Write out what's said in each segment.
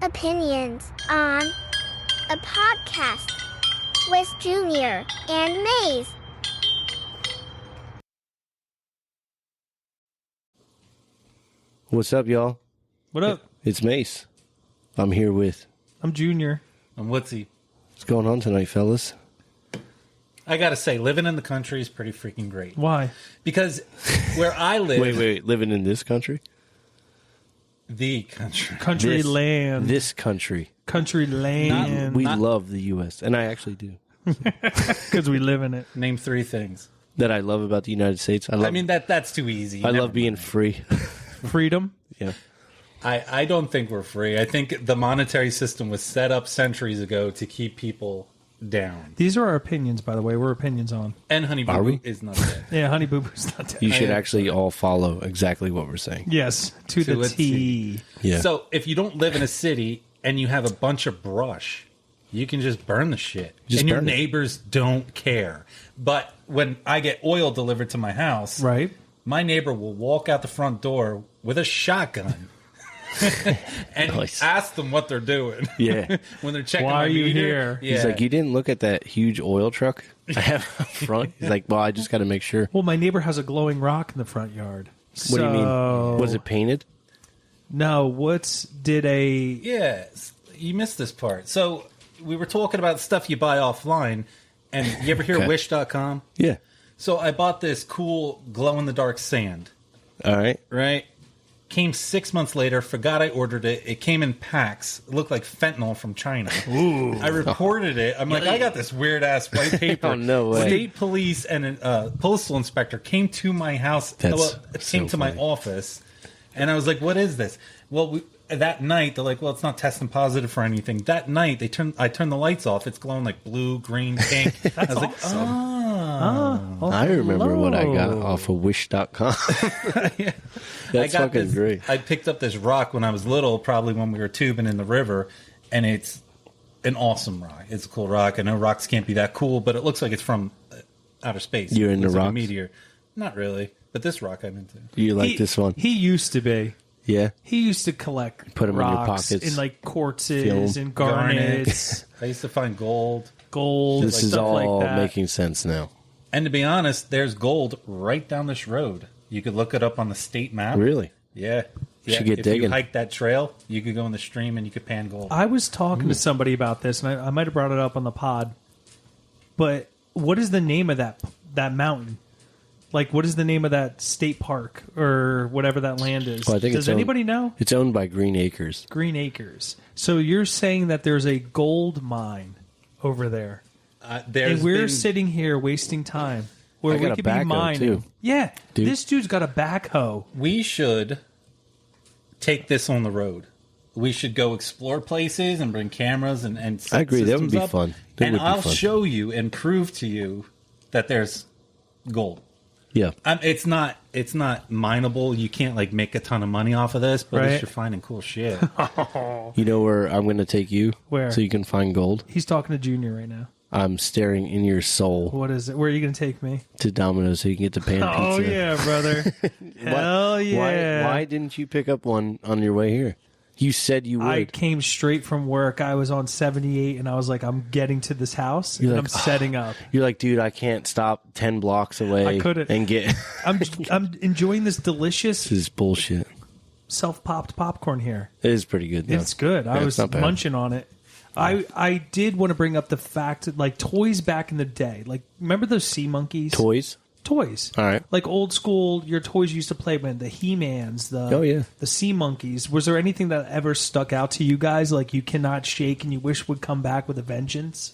opinions on a podcast with Junior and Mase. What's up, y'all? What up? It's Mase. I'm here with... I'm Junior. I'm Wootsie. What's going on tonight, fellas? I gotta say, living in the country is pretty freaking great. Why? Because where I live... Wait. Living in this country? The country. Country This- land. This country. Country land. We love the U.S., and I actually do. Because we live in it. Name 3 things. That I love about the United States. I mean, that's too easy. I Never love being mind. free. Freedom. Yeah. I don't think we're free. I think the monetary system was set up centuries ago to keep people down. These are our opinions, by the way. We're opinions on. And Honey Boo Are we? Boo is not dead. Yeah, Honey Boo Boo's not dead. You should actually all follow exactly what we're saying. Yes, to To the a T. Yeah. So if you don't live in a city and you have a bunch of brush, you can just burn the shit. Just and your burn it. neighbors don't care. But when I get oil delivered to my house, Right? my neighbor will walk out the front door with a shotgun and Nice. ask them what they're doing. Yeah. When they're checking Why my are you meter. here? Yeah. He's like, you didn't look at that huge oil truck I have up front? He's like, well, I just got to make sure. Well, my neighbor has a glowing rock in the front yard. What do you mean? Was it painted? No, Woods did a... Yeah, you missed this part. So we were talking about stuff you buy offline, and you ever hear Okay. Wish.com? Yeah. So I bought this cool glow-in-the-dark sand, All right. right? Came 6 months later, forgot I ordered it. It came in packs. It looked like fentanyl from China. Ooh. I reported it. I'm like, I got this weird-ass white paper. Oh, no way. State police and a postal inspector came to my house. That's Came so to my funny. office, and I was like, what is this? Well, that night, they're like, well, it's not testing positive for anything. That night, I turned the lights off. It's glowing like blue, green, pink. I was like, oh. I remember what I got hello. off of Wish.com. Yeah. That's fucking this, great. I picked up this rock when I was little, probably when we were tubing in the river, and it's an awesome rock. It's a cool rock. I know rocks can't be that cool, but it looks like it's from outer space. You're It into looks like a rocks? meteor. Not really, but this rock I'm into. You like this one? He used to be. Yeah. He used to collect Put 'em in your rocks pockets. in like quartzes Feel 'em. and garnets, I used to find gold. gold, This is stuff all like that. making sense now. And to be honest, there's gold right down this road. You could look it up on the state map. Really? Yeah. Yeah. Should get if you digging. hike that trail, you could go in the stream and you could pan gold. I was talking to somebody about this, and I might have brought it up on the pod. But what is the name of that mountain? Like, what is the name of that state park or whatever that land is? Well, I think Does anybody know? It's owned by Green Acres. Green Acres. So you're saying that there's a gold mine over there, There's and we're been- sitting here wasting time where I we got a could be backhoe, mining. too. Yeah, Dude. this dude's got a backhoe. We should take this on the road. We should go explore places and bring cameras and set I agree. That would systems be up. fun. That And would be I'll fun. show you and prove to you that there's gold. Yeah. It's not mineable. You can't like make a ton of money off of this, but at Right. least you're finding cool shit. You know where I'm going to take you? Where? So you can find gold? He's talking to Junior right now. I'm staring in your soul What is it? Where are you going to take me? to Domino's so you can get the pan pizza. Oh yeah, brother! Hell yeah! Why didn't you pick up one on your way here? You said you would. I came straight from work. I was on 78, and I was like, I'm getting to this house, and You're I'm like, setting up. You're like, dude, I can't stop 10 blocks away I couldn't. and get... I'm enjoying this delicious This is bullshit. self-popped popcorn here. It is pretty good, though. It's good. Yeah, I it's was not bad. munching on it. I did want to bring up the fact that, like, toys back in the day. Like, remember those sea monkeys? Toys? Toys. All right. Like old school, your toys you used to play with, the He-Mans, Oh, yeah. the sea monkeys. Was there anything that ever stuck out to you guys, like you cannot shake and you wish would come back with a vengeance?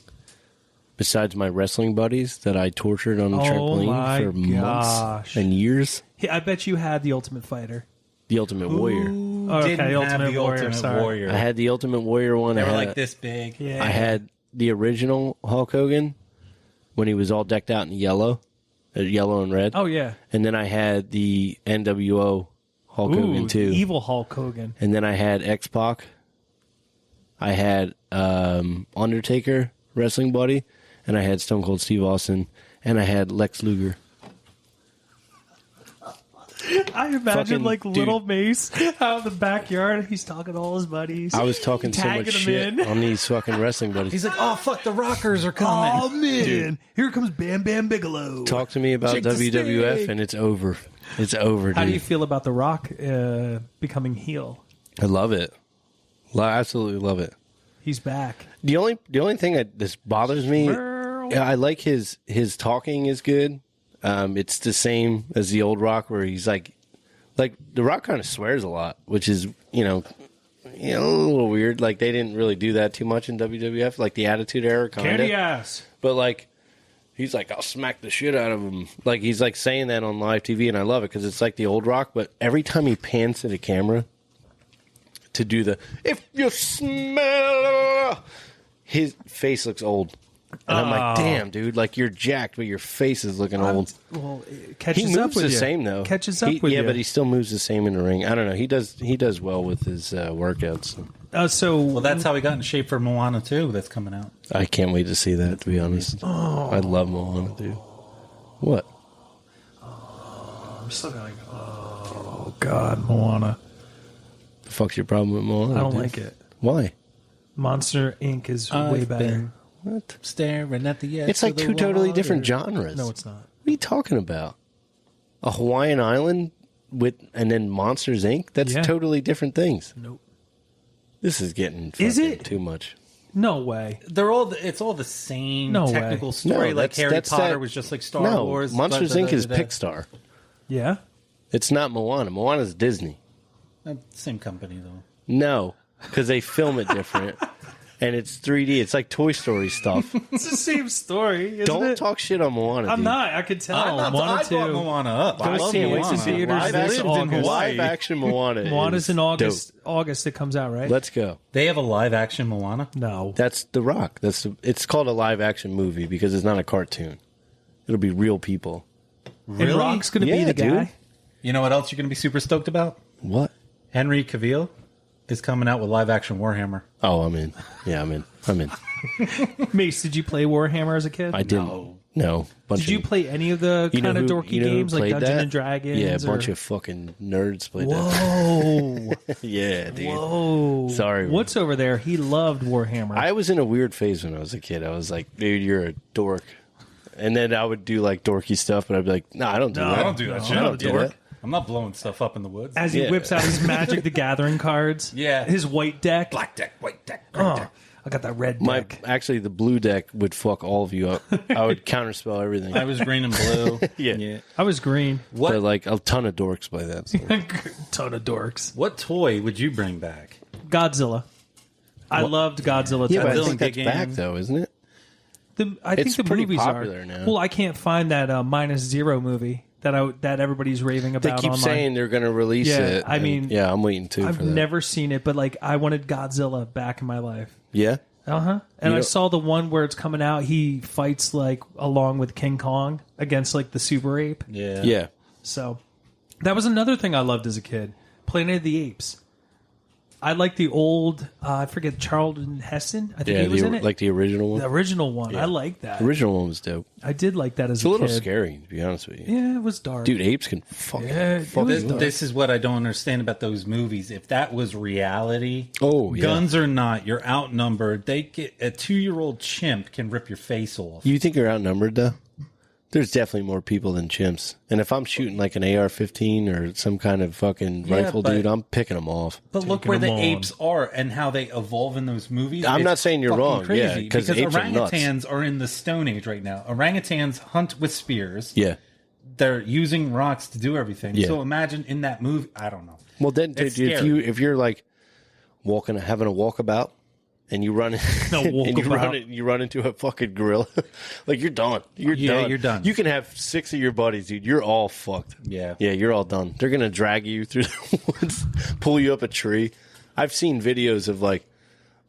Besides my wrestling buddies that I tortured on the Oh trampoline my for gosh. months and years. Hey, I bet you had the Ultimate Fighter. The Ultimate Warrior. Who Oh, okay, didn't have Ultimate the Warrior, Ultimate sorry. Warrior? I had the Ultimate Warrior one. They I were had, like this big. Yeah. I had the original Hulk Hogan when he was all decked out in yellow and red. Oh yeah. And then I had the NWO Hulk Hogan too. Evil Hulk Hogan. And then I had X-Pac. I had Undertaker wrestling buddy, and I had Stone Cold Steve Austin, and I had Lex Luger. I imagine Fucking like dude. little Mace out in the backyard. He's talking to all his buddies. I was talking so Tagging much him shit in. on these fucking wrestling buddies. He's like, oh fuck, the Rockers are coming. Oh man, here comes Bam Bam Bigelow. Talk to me about Shake the WWF stick. and it's over. It's over, dude. How do you feel about The Rock becoming heel? I love it. Absolutely love it. He's back. The only thing that this bothers me, yeah, I like his talking is good. It's the same as the old Rock where he's like The Rock kind of swears a lot, which is a little weird. Like they didn't really do that too much in WWF, like the Attitude Era kind Candy of. ass. But like he's like, I'll smack the shit out of him. Like he's like saying that on live TV, and I love it because it's like the old Rock. But every time he pans to the camera to do the "if you smell," his face looks old. And I'm like, damn, dude, like you're jacked, but your face is looking old. Well, it He catches up moves with the you. same though. Catches up with yeah, you. but he still moves the same in the ring. I don't know. He does well with his workouts. So Well, that's how he got in shape for Moana 2 that's coming out. I can't wait to see that. To be honest, I love Moana, dude. What? I'm still going. Oh God, Moana. The fuck's your problem with Moana? I don't dude? like it. Why? Monster Inc. is way I've better. been What? staring at the edge. It's like of the two totally water. different genres. No, it's not. What are you talking about? A Hawaiian island and then Monsters Inc. That's Yeah. totally different things. Nope. This is getting Is fucking it? too much. No way. It's all the same No way. technical story. No, like that's- Harry that's Potter that- was just like Star No, Wars. Monsters Inc. is da-da-da-da-da. Pixar. Yeah. It's not Moana. Moana's Disney. Same company though. No, because they film it different. And it's 3D. It's like Toy Story stuff. It's the same story. Isn't Don't it? talk shit on Moana, I'm dude. not. I could tell. I Wanted brought to. Moana up. I Go love see it. Moana. It's in theaters Live this action, August. live action Moana. Moana's is in August. dope. August it comes out, right? Let's go. They have a live action Moana. No. That's The Rock. It's called a live action movie because it's not a cartoon. It'll be real people. And Rock's going to be Yeah, the guy. dude. You know what else you're going to be super stoked about? What? Henry Cavill is coming out with live action Warhammer. Oh, I'm in. Yeah, I'm in. Mace, did you play Warhammer as a kid? I didn't. No. Did you play any of the You know kind of who- dorky you know who games like played Dungeons that? and Dragons? Yeah, a bunch or... of fucking nerds played that. Whoa. Yeah, dude. Whoa. Sorry. What's over there? He loved Warhammer. I was in a weird phase when I was a kid. I was like, dude, you're a dork. And then I would do like dorky stuff, but I'd be like, no, I don't do that. I don't do that shit. I don't do Dork. that. I'm not blowing stuff up in the woods. As he Yeah. whips out his Magic the Gathering cards. Yeah. His white deck. Black deck, white deck, green Oh, deck. I got that red My deck. actually, the blue deck would fuck all of you up. I would counterspell everything. I was green and blue. Yeah. I was green. But like a ton of dorks play that. So. Ton of dorks. What toy would you bring back? Godzilla. I loved Godzilla. Yeah, but I Dylan think that's Giggins. back though, isn't it? I think It's the pretty movies popular are. now. Well, I can't find that -0 movie that everybody's raving They about keep online. saying they're going to release Yeah, it. I and mean, yeah, I'm waiting too. I've for that. never seen it, but like I wanted Godzilla back in my life. Yeah, And You I know- saw the one where it's coming out. He fights like along with King Kong against like the super ape. Yeah. yeah. So that was another thing I loved as a kid. Planet of the Apes. I like the old. I forget Charlton Heston. I think Yeah, he was in it. like the original one. The original one. I like that. The original one was dope. I did like that as It's a little kid. scary, to be honest with you. Yeah, it was dark. Dude, apes can fucking Yeah, it fuck was you up. This is what I don't understand about those movies. If that was reality, Oh, yeah. guns or not, you're outnumbered. They get a 2-year-old chimp can rip your face off. You think you're outnumbered though? There's definitely more people than chimps. And if I'm shooting like an AR-15 or some kind of fucking rifle, but- dude, I'm picking them off. But look Taking where the them on. apes are and how they evolve in those movies. I'm It's not saying you're fucking wrong, crazy yeah, 'cause because apes are nuts. orangutans are in the Stone Age right now. Orangutans hunt with spears. Yeah. They're using rocks to do everything. Yeah. So imagine in that movie. I don't know. Well, then It's dude, scary. if you're like having a walkabout and you run walkabout. you run into a fucking gorilla, like you're done. You're Yeah, done. you're done. You can have 6 of your buddies, dude. You're all fucked. Yeah. Yeah, you're all done. They're gonna drag you through the woods, pull you up a tree. I've seen videos of like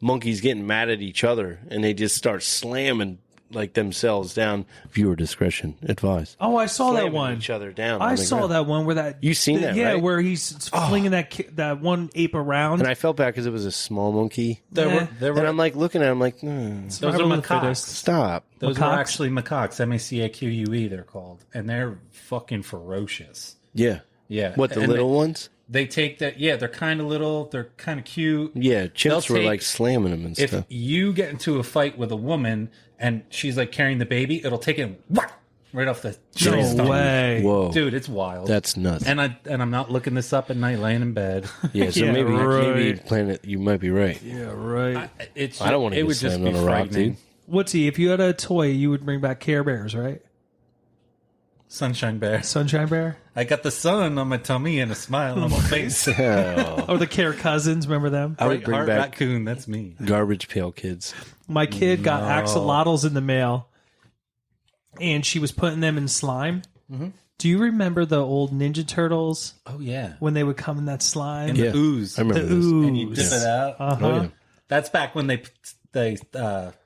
monkeys getting mad at each other and they just start slamming like themselves down. Viewer discretion advised. Oh, I saw that Slamming one. each other down. I on the saw ground. that one where that You seen that, Yeah, right? where he's flinging that one ape around. And I felt bad because it was a small monkey. Yeah. And I'm like looking at him like, those are Survival of the macaques. fittest. stop. Those Macaques? are actually macaques. MACAQUE they're called, and they're fucking ferocious. Yeah. Yeah. What, the And little ones? They take that. Yeah, they're kind of little. They're kind of cute. Yeah, chimps They'll were take- like slamming them and If stuff. you get into a fight with a woman and she's like carrying the baby, it'll take it whack, right off the No stomach. way. Whoa. Dude, it's wild. That's nuts. and I'm not looking this up at night, laying in bed. Yeah, so Yeah, maybe right. Planet, you might be right. Yeah, right. It's I don't want to it get would just slammed be on a rock, frightening. dude. Woodsy, if you had a toy, you would bring back Care Bears, right? Sunshine Bear. Sunshine Bear? I got the sun on my tummy and a smile on my face. Oh, Or the Care Cousins, remember them? I would Right bring heart back raccoon. That's me. Garbage Pail Kids. My kid got axolotls in the mail, and she was putting them in slime. Mm-hmm. Do you remember the old Ninja Turtles Oh yeah. when they would come in that slime? And Yeah, the ooze. I remember The those. ooze. And you dip it out. Uh-huh. Oh, yeah. That's back when they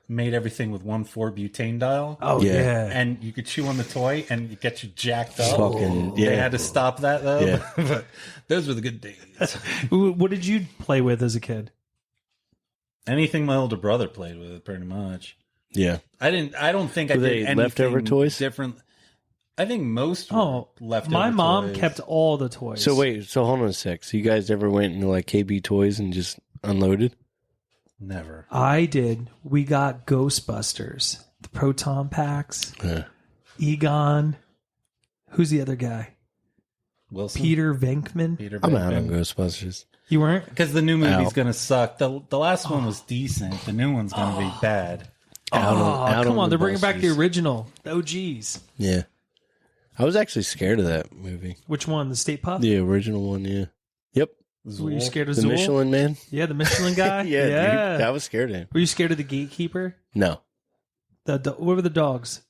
made everything with 1,4-butane dial. Oh, Yeah. yeah. And you could chew on the toy and it gets you jacked up. Fucking, yeah. They had to stop that though. Yeah. But those were the good days. What did you play with as a kid? Anything my older brother played with, pretty much. Yeah. I don't think I Were did they anything leftover toys? different. I think most were Oh, leftover my mom toys. kept all the toys. So wait, so hold on a sec. So you guys ever went into like KB Toys and just unloaded? Never. I did. We got Ghostbusters, the Proton Packs, Yeah. Egon. Who's the other guy? Wilson? Peter Venkman. Peter I'm out on Venkman. Ghostbusters. You weren't? Because the new movie's Out. going to suck. The last one was decent. The new one's going to be bad. Out Oh, come on. the They're bringing back the buses. original. Oh, geez. Yeah. I was actually scared of that movie. Which one? The State Puff? The original one, yeah. Yep. Were you scared of The Zool? Michelin Man? Yeah, the Michelin guy? Dude. I was scared of him. Were you scared of the gatekeeper? No. What were the dogs?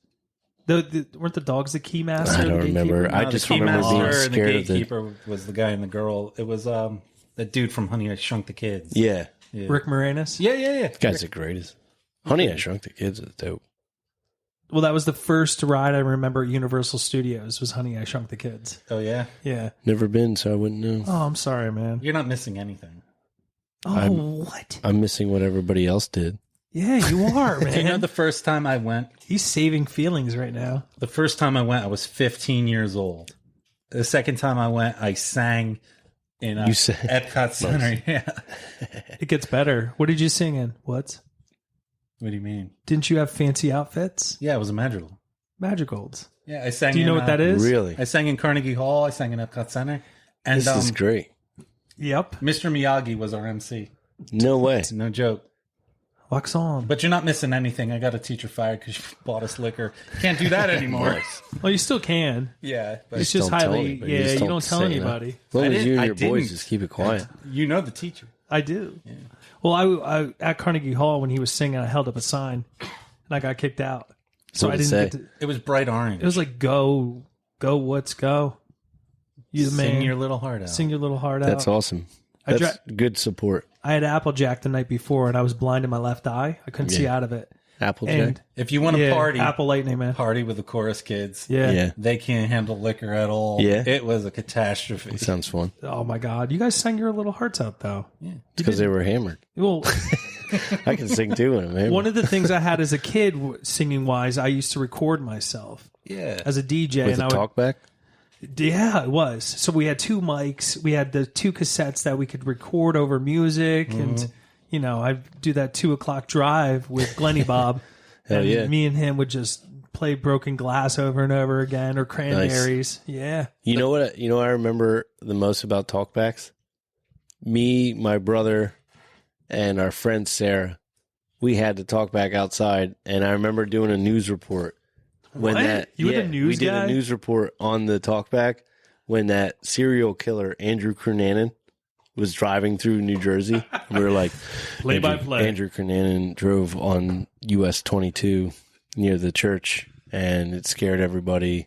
Weren't the dogs the key master? I or don't the gatekeeper? remember. I No, just the remember being Keymaster and the scared of the... gatekeeper was the guy and the girl. It was the dude from Honey I Shrunk the Kids. Yeah. Yeah. Rick Moranis? Yeah. Guy's the greatest. Honey, I Shrunk the Kids is dope. Well, that was the first ride I remember at Universal Studios was Honey, I Shrunk the Kids. Oh yeah. Yeah. Never been, so I wouldn't know. Oh, I'm sorry, man. You're not missing anything. Oh, what? I'm missing what everybody else did. Yeah, you are, Do you know man. the first time I went? He's saving feelings right now. The first time I went, I was 15 years old. The second time I went, I sang in You sang? Epcot Center. Yeah. It gets better. What did you sing in? What? What do you mean? Didn't you have fancy outfits? Yeah, it was a madrigal. Madrigals. Yeah, I sang. Do you know in, what that is? Really? I sang in Carnegie Hall. I sang in Epcot Center. And This is great. Yep. Mr. Miyagi was our MC. No way. No joke. Wax on. But you're not missing anything. I got a teacher fired because she bought us liquor. Can't do that anymore. Well, you still can. Yeah, but It's just don't tell highly. anybody. Yeah, Just you don't don't tell say that. anybody. As long I as didn't- you and I your boys didn't. just keep it quiet. you know the teacher. I do. Well, I at Carnegie Hall when he was singing, I held up a sign, and I got kicked out. So What I did it didn't say? get to. It was bright orange. It was like go, Woods, go. You the Sing man. your little heart out. Sing your little heart That's out. awesome. I That's good support. I had Applejack the night before, and I was blind in my left eye. I couldn't see Yeah. out of it. Applejack. And If you want to yeah, party, Apple Lightning, man. party with the chorus kids. Yeah. Yeah. They can't handle liquor at all. Yeah. It was a catastrophe. Sounds fun. Oh my God, you guys sang your little hearts out though. Yeah. Because they were hammered. Well, I can sing too when I'm hammered. one of the things I had as a kid, singing wise, I used to record myself Yeah. as a DJ, With and a I would. talkback? Yeah, it was. So we had two mics. We had the two cassettes that we could record over music, and I'd do that 2:00 drive with Glenny Bob, Hell and yeah. me and him would just play Broken Glass over and over again, or Cranberries. Yeah, You know what? You know what I remember the most about talkbacks? Me, my brother, and our friend Sarah. We had to talk back outside, and I remember doing a news report when What? You were the news we did guy? a news report on the talkback when that serial killer Andrew Cunanan was driving through New Jersey. We were like, Play by play. Andrew Cunanan drove on US 22 near the church, and it scared everybody.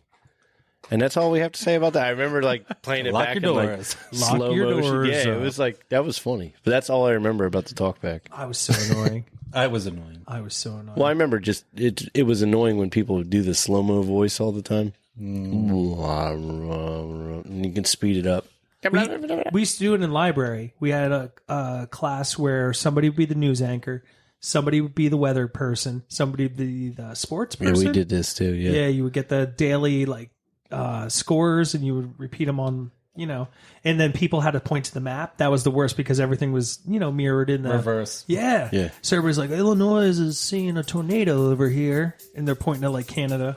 And that's all we have to say about that. I remember like playing it Lock back your in doors. like Lock slow your motion. doors Yeah, it up. was like that was funny. But that's all I remember about the talkback. I was so annoying. I was annoying. I was so annoying. Well, I remember just it was annoying when people would do the slow mo voice all the time. And you can speed it up. We used to do it in library. We had a class where somebody would be the news anchor, somebody would be the weather person, somebody would be the sports Yeah, person. we did this too. Yeah. Yeah, you would get the daily scores, and you would repeat them on and then people had to point to the map. That was the worst because everything was, mirrored in the reverse. Yeah. Yeah. So everybody's like, Illinois is seeing a tornado over here, and they're pointing to like Canada.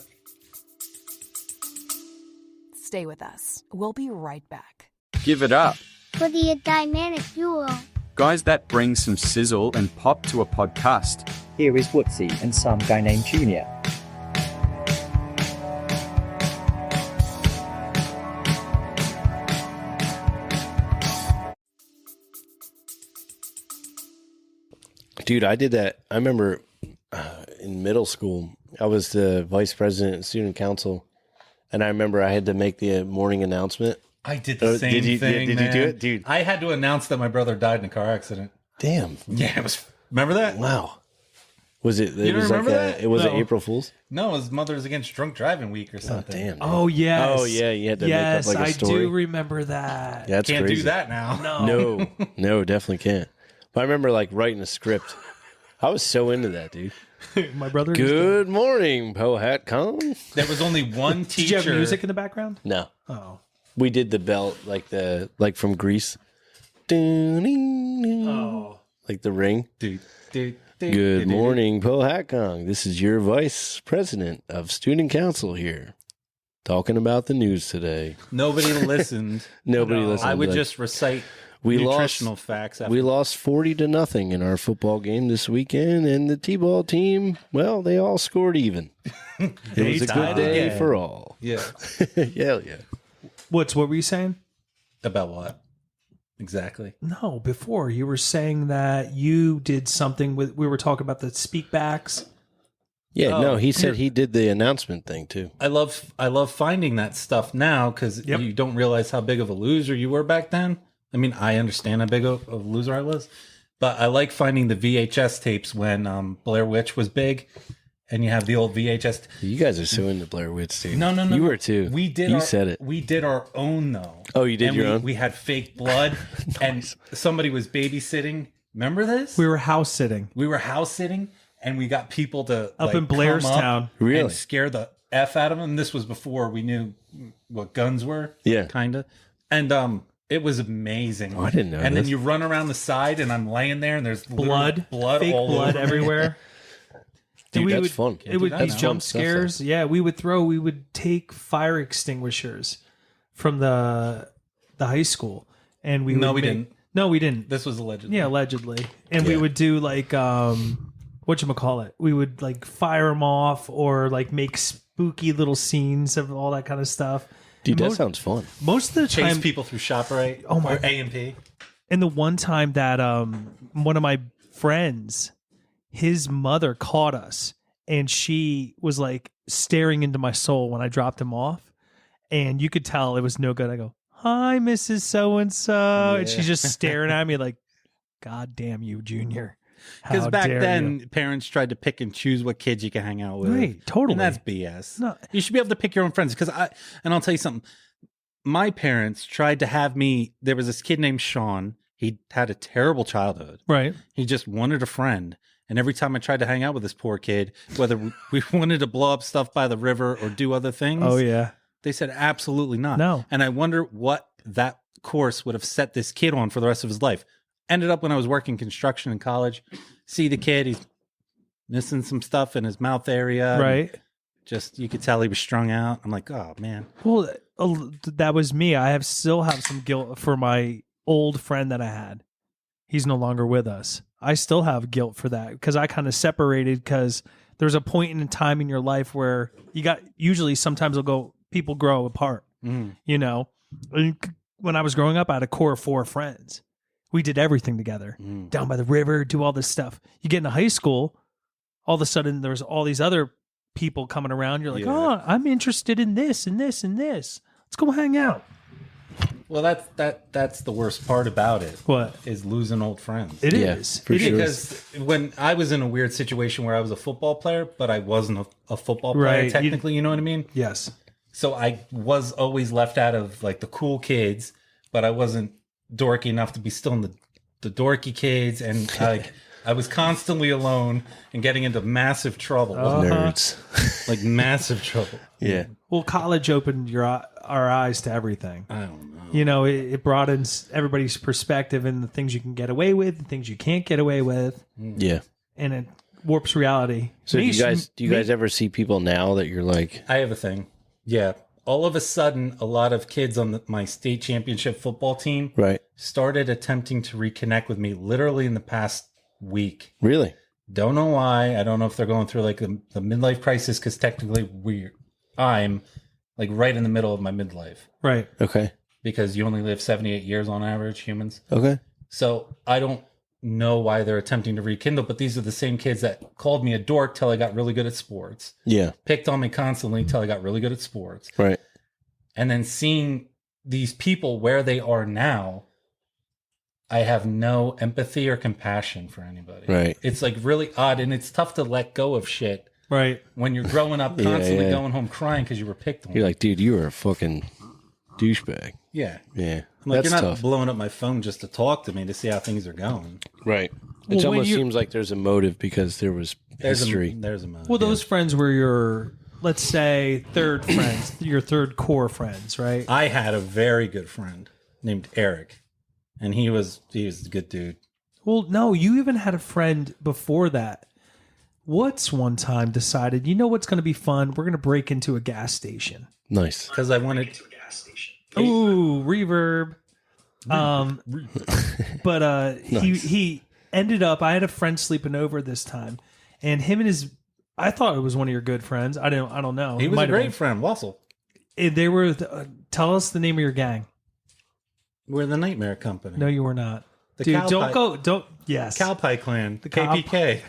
Stay with us. We'll be right back. Give it up. For the dynamic duo. Guys that bring some sizzle and pop to a podcast. Here is Wootsie and some guy named Junior. Dude, I did that. I remember in middle school, I was the vice president of student council, and I remember I had to make the morning announcement. I did the same did you, thing. Did you do it, dude? I had to announce that my brother died in a car accident. Damn. Yeah, it was. Remember that? Wow. Was it? You don't remember that? It was No. an April Fool's. No, it was Mothers Against Drunk Driving Week or Oh something. damn. dude. Oh yes. Oh yeah. You had to yes, make up like a story. I do remember that. Yeah, that's Can't crazy. do that now. No. No, definitely can't. But I remember like writing a script. I was so into that, dude. My brother. used to- Good morning, Powhatan. There was only one Did you teacher. have music in the background? No, Oh. we did the belt like from Greece. Oh. Like the ring. Good morning, Powhatan. This is your vice president of student council here, talking about the news today. Nobody listened. Nobody listened. I would Like, just recite we nutritional lost. facts. After We lost 40-0 in our football game this weekend, and the T-ball team, well, they all scored even. It was a tied good day again. for all. Yeah. Hell yeah. What were you saying? About what? Exactly. No, before you were saying that you did something with. We were talking about the speakbacks. Yeah, Oh, no, he said he did the announcement thing too. I love finding that stuff now because Yep. you don't realize how big of a loser you were back then. I mean, I understand how big of a loser I was, but I like finding the VHS tapes when Blair Witch was big, and you have the old VHS. You guys are so into Blair Witch, dude. No. You were too. We did. You said it. We did our own though. Oh, you did And your we, own? We had fake blood, and somebody was babysitting. Remember this? We were house sitting We were house sitting, and we got people to up in Blairstown. Really? and scare the F out of them. This was before we knew what guns were. Yeah. kind of. And it was amazing. Oh, I didn't know And this. then you run around the side, and I'm laying there, and there's Blood, blood, fake all blood over me. everywhere. Dude, we that's would, fun. It would be That's jump fun stuff, scares. Yeah, we would take fire extinguishers from the high school, and we No, would we make- didn't. No, we didn't. This was allegedly. Yeah, allegedly. And we Yeah. would do like whatchamacallit. We would like fire them off or like make spooky little scenes of all that kind of stuff. Dude, that Most- sounds fun. Most of the Chase time, people through ShopRite. Oh, my- Or A&P. and the one time that one of my friends, his mother caught us, and she was like staring into my soul when I dropped him off, and you could tell it was no good. I go, "Hi, Mrs. So and So," and she's just staring at me like, "God damn you, Junior." Because How back dare then, you." parents tried to pick and choose what kids you can hang out with. Right, totally. And that's BS. No. You should be able to pick your own friends. And I'll tell you something. My parents tried to have me. There was this kid named Sean. He had a terrible childhood. Right. He just wanted a friend. And every time I tried to hang out with this poor kid, whether we wanted to blow up stuff by the river or do other things, Oh yeah. they said absolutely not. No. And I wonder what that course would have set this kid on for the rest of his life. Ended up when I was working construction in college, see the kid, he's missing some stuff in his mouth area. Right. Just, you could tell he was strung out. I'm like, oh man. Well, that was me. I still have some guilt for my old friend that I had. He's no longer with us. I still have guilt for that because I kind of separated because there's a point in time in your life where usually sometimes people grow apart, you know. And when I was growing up, I had a core of 4 friends. We did everything together down by the river, do all this stuff. You get into high school, all of a sudden there's all these other people coming around. You're like, oh, I'm interested in this and this and this. Let's go hang out. Well, that's the worst part about it. What? Is losing old friends. It Yeah, is. for sure. Because when I was in a weird situation where I was a football player, but I wasn't a football player Right. technically, you know what I mean? Yes. So I was always left out of like the cool kids, but I wasn't dorky enough to be still in the dorky kids, and I was constantly alone and getting into massive trouble. Nerds. Like massive trouble. Yeah. Well, college opened our eyes to everything. I don't know. You know, it broadens everybody's perspective and the things you can get away with, the things you can't get away with, Yeah. and it warps reality. So do you guys ever see people now that you're like, I have a thing. Yeah. All of a sudden, a lot of kids on my state championship football team right? started attempting to reconnect with me literally in the past week. Really? Don't know why. I don't know if they're going through like the midlife crisis because technically I'm like right in the middle of my midlife Right. Okay. because you only live 78 years on average, humans. Okay. So I don't know why they're attempting to rekindle, but these are the same kids that called me a dork till I got really good at sports, Yeah. picked on me constantly till I got really good at sports. Right. And then seeing these people where they are now, I have no empathy or compassion for anybody. Right. It's like really odd, and it's tough to let go of shit Right. when you're growing up Yeah, constantly yeah. going home crying because you were picked on. You're like, dude, you are a fucking douchebag. Yeah. Yeah. I'm like, That's you're not tough. blowing up my phone just to talk to me to see how things are going. Right. Well, It when almost you- seems like there's a motive because there was history. There's a moment. Well, those friends were your, let's say, third friends, your third core friends, right? I had a very good friend named Eric, and he was a good dude. Well, no, you even had a friend before that. What's one time decided, you know what's going to be fun? We're going to break into a gas station. Nice. Because I wanted Ooh, reverb. But he ended up, I had a friend sleeping over this time, and him and his, I thought it was one of your good friends. I don't know. He It was might a have great been. friend, Wassel. They were, tell us the name of your gang. We're the Nightmare Company. No, you were not. The Dude, Cow don't Pie- go, don't, yes. Cow Pie Clan, the Cow- KPK.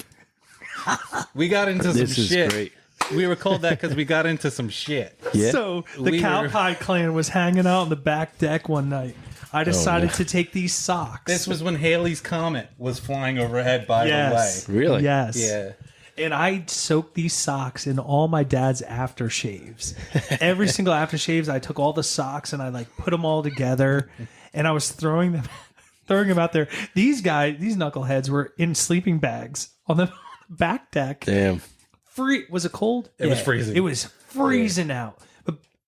We got into some This is shit. great. We were called that because we got into some shit. Yeah. So the We Cow were- Pie clan was hanging out on the back deck one night. I decided to take these socks. This was when Haley's Comet was flying overhead by yes. the way. Really? Yes. Yeah. And I soaked these socks in all my dad's aftershaves. Every single aftershaves, I took all the socks and I like put them all together, and I was throwing them out there. These guys, these knuckleheads, were in sleeping bags on the back deck. Damn. Was it cold? It was freezing. It was freezing out.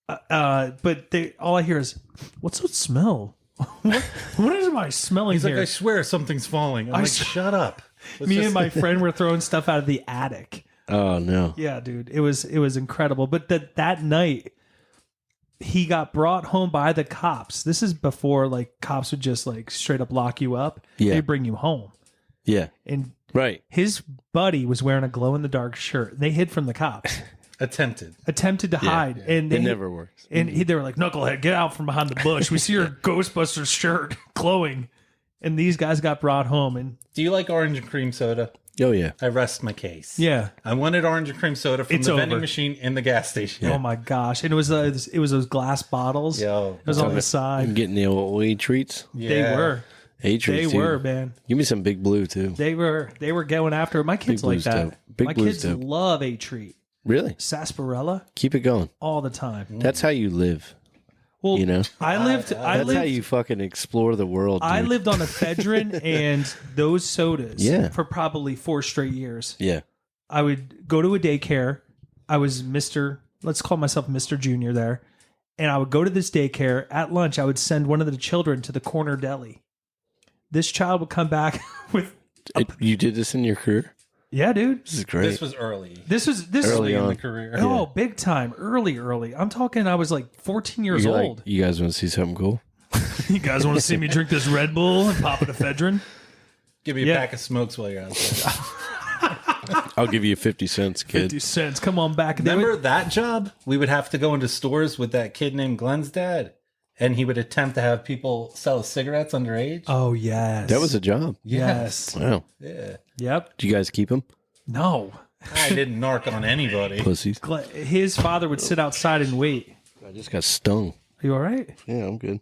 But all I hear is, "What's that smell? what am I smelling He's like, here?" I swear something's falling. I'm like, shut up. Let's Me just- and my friend were throwing stuff out of the attic. Oh no. Yeah, dude, it was incredible. But that night, he got brought home by the cops. This is before like cops would just like straight up lock you up. Yeah. They bring you home, Yeah. and Right. his buddy was wearing a glow in the dark shirt. They hid from the cops, attempted. attempted to hide, and It never works. And they were like, "Knucklehead, get out from behind the bush. We see your Ghostbusters shirt glowing." And these guys got brought home, and Do you like orange and cream soda? Oh yeah. I rest my case. yeah. I wanted orange and cream soda from It's the vending over. machine in the gas station. Oh my gosh! And it was those glass bottles. Yo. It was on the I'm side. getting the old weed treats. They Yeah. were. Hey treats. They too. were, man. Give me some Big Blue too. They were going after it. My kids Big like Blue's that. dope. Big My Blue's kids dope. love a treat. Really? Sarsaparilla Keep it going. all the time. That's how you live. Well, You know? I lived That's how you fucking explore the world. Dude. I lived on ephedrine and those sodas Yeah. for probably 4 straight years. Yeah. I would go to a daycare. I was let's call myself Mr. Junior there. And I would go to this daycare. At lunch, I would send one of the children to the corner deli. This child would come back with, You did this in your career? yeah, dude. This is great. This was early. This Early in on. the career. Oh, big time. Early. I'm talking, I was like 14 years You're like, old. you guys want to see something cool? You guys want to see me drink this Red Bull and pop an ephedrine? Give me a Yeah. pack of smokes while you're out there. I'll give you 50 cents, kid. 50 cents. Come on back. They Remember would- that job? We would have to go into stores with that kid named Glenn's dad, and he would attempt to have people sell cigarettes underage. Oh, yes. That was a job. Yes. Wow. Yeah. Yep. Did you guys keep him? No. I didn't narc on anybody. Pussies. His father would sit outside and wait. I just got stung. Are you all right? Yeah, I'm good.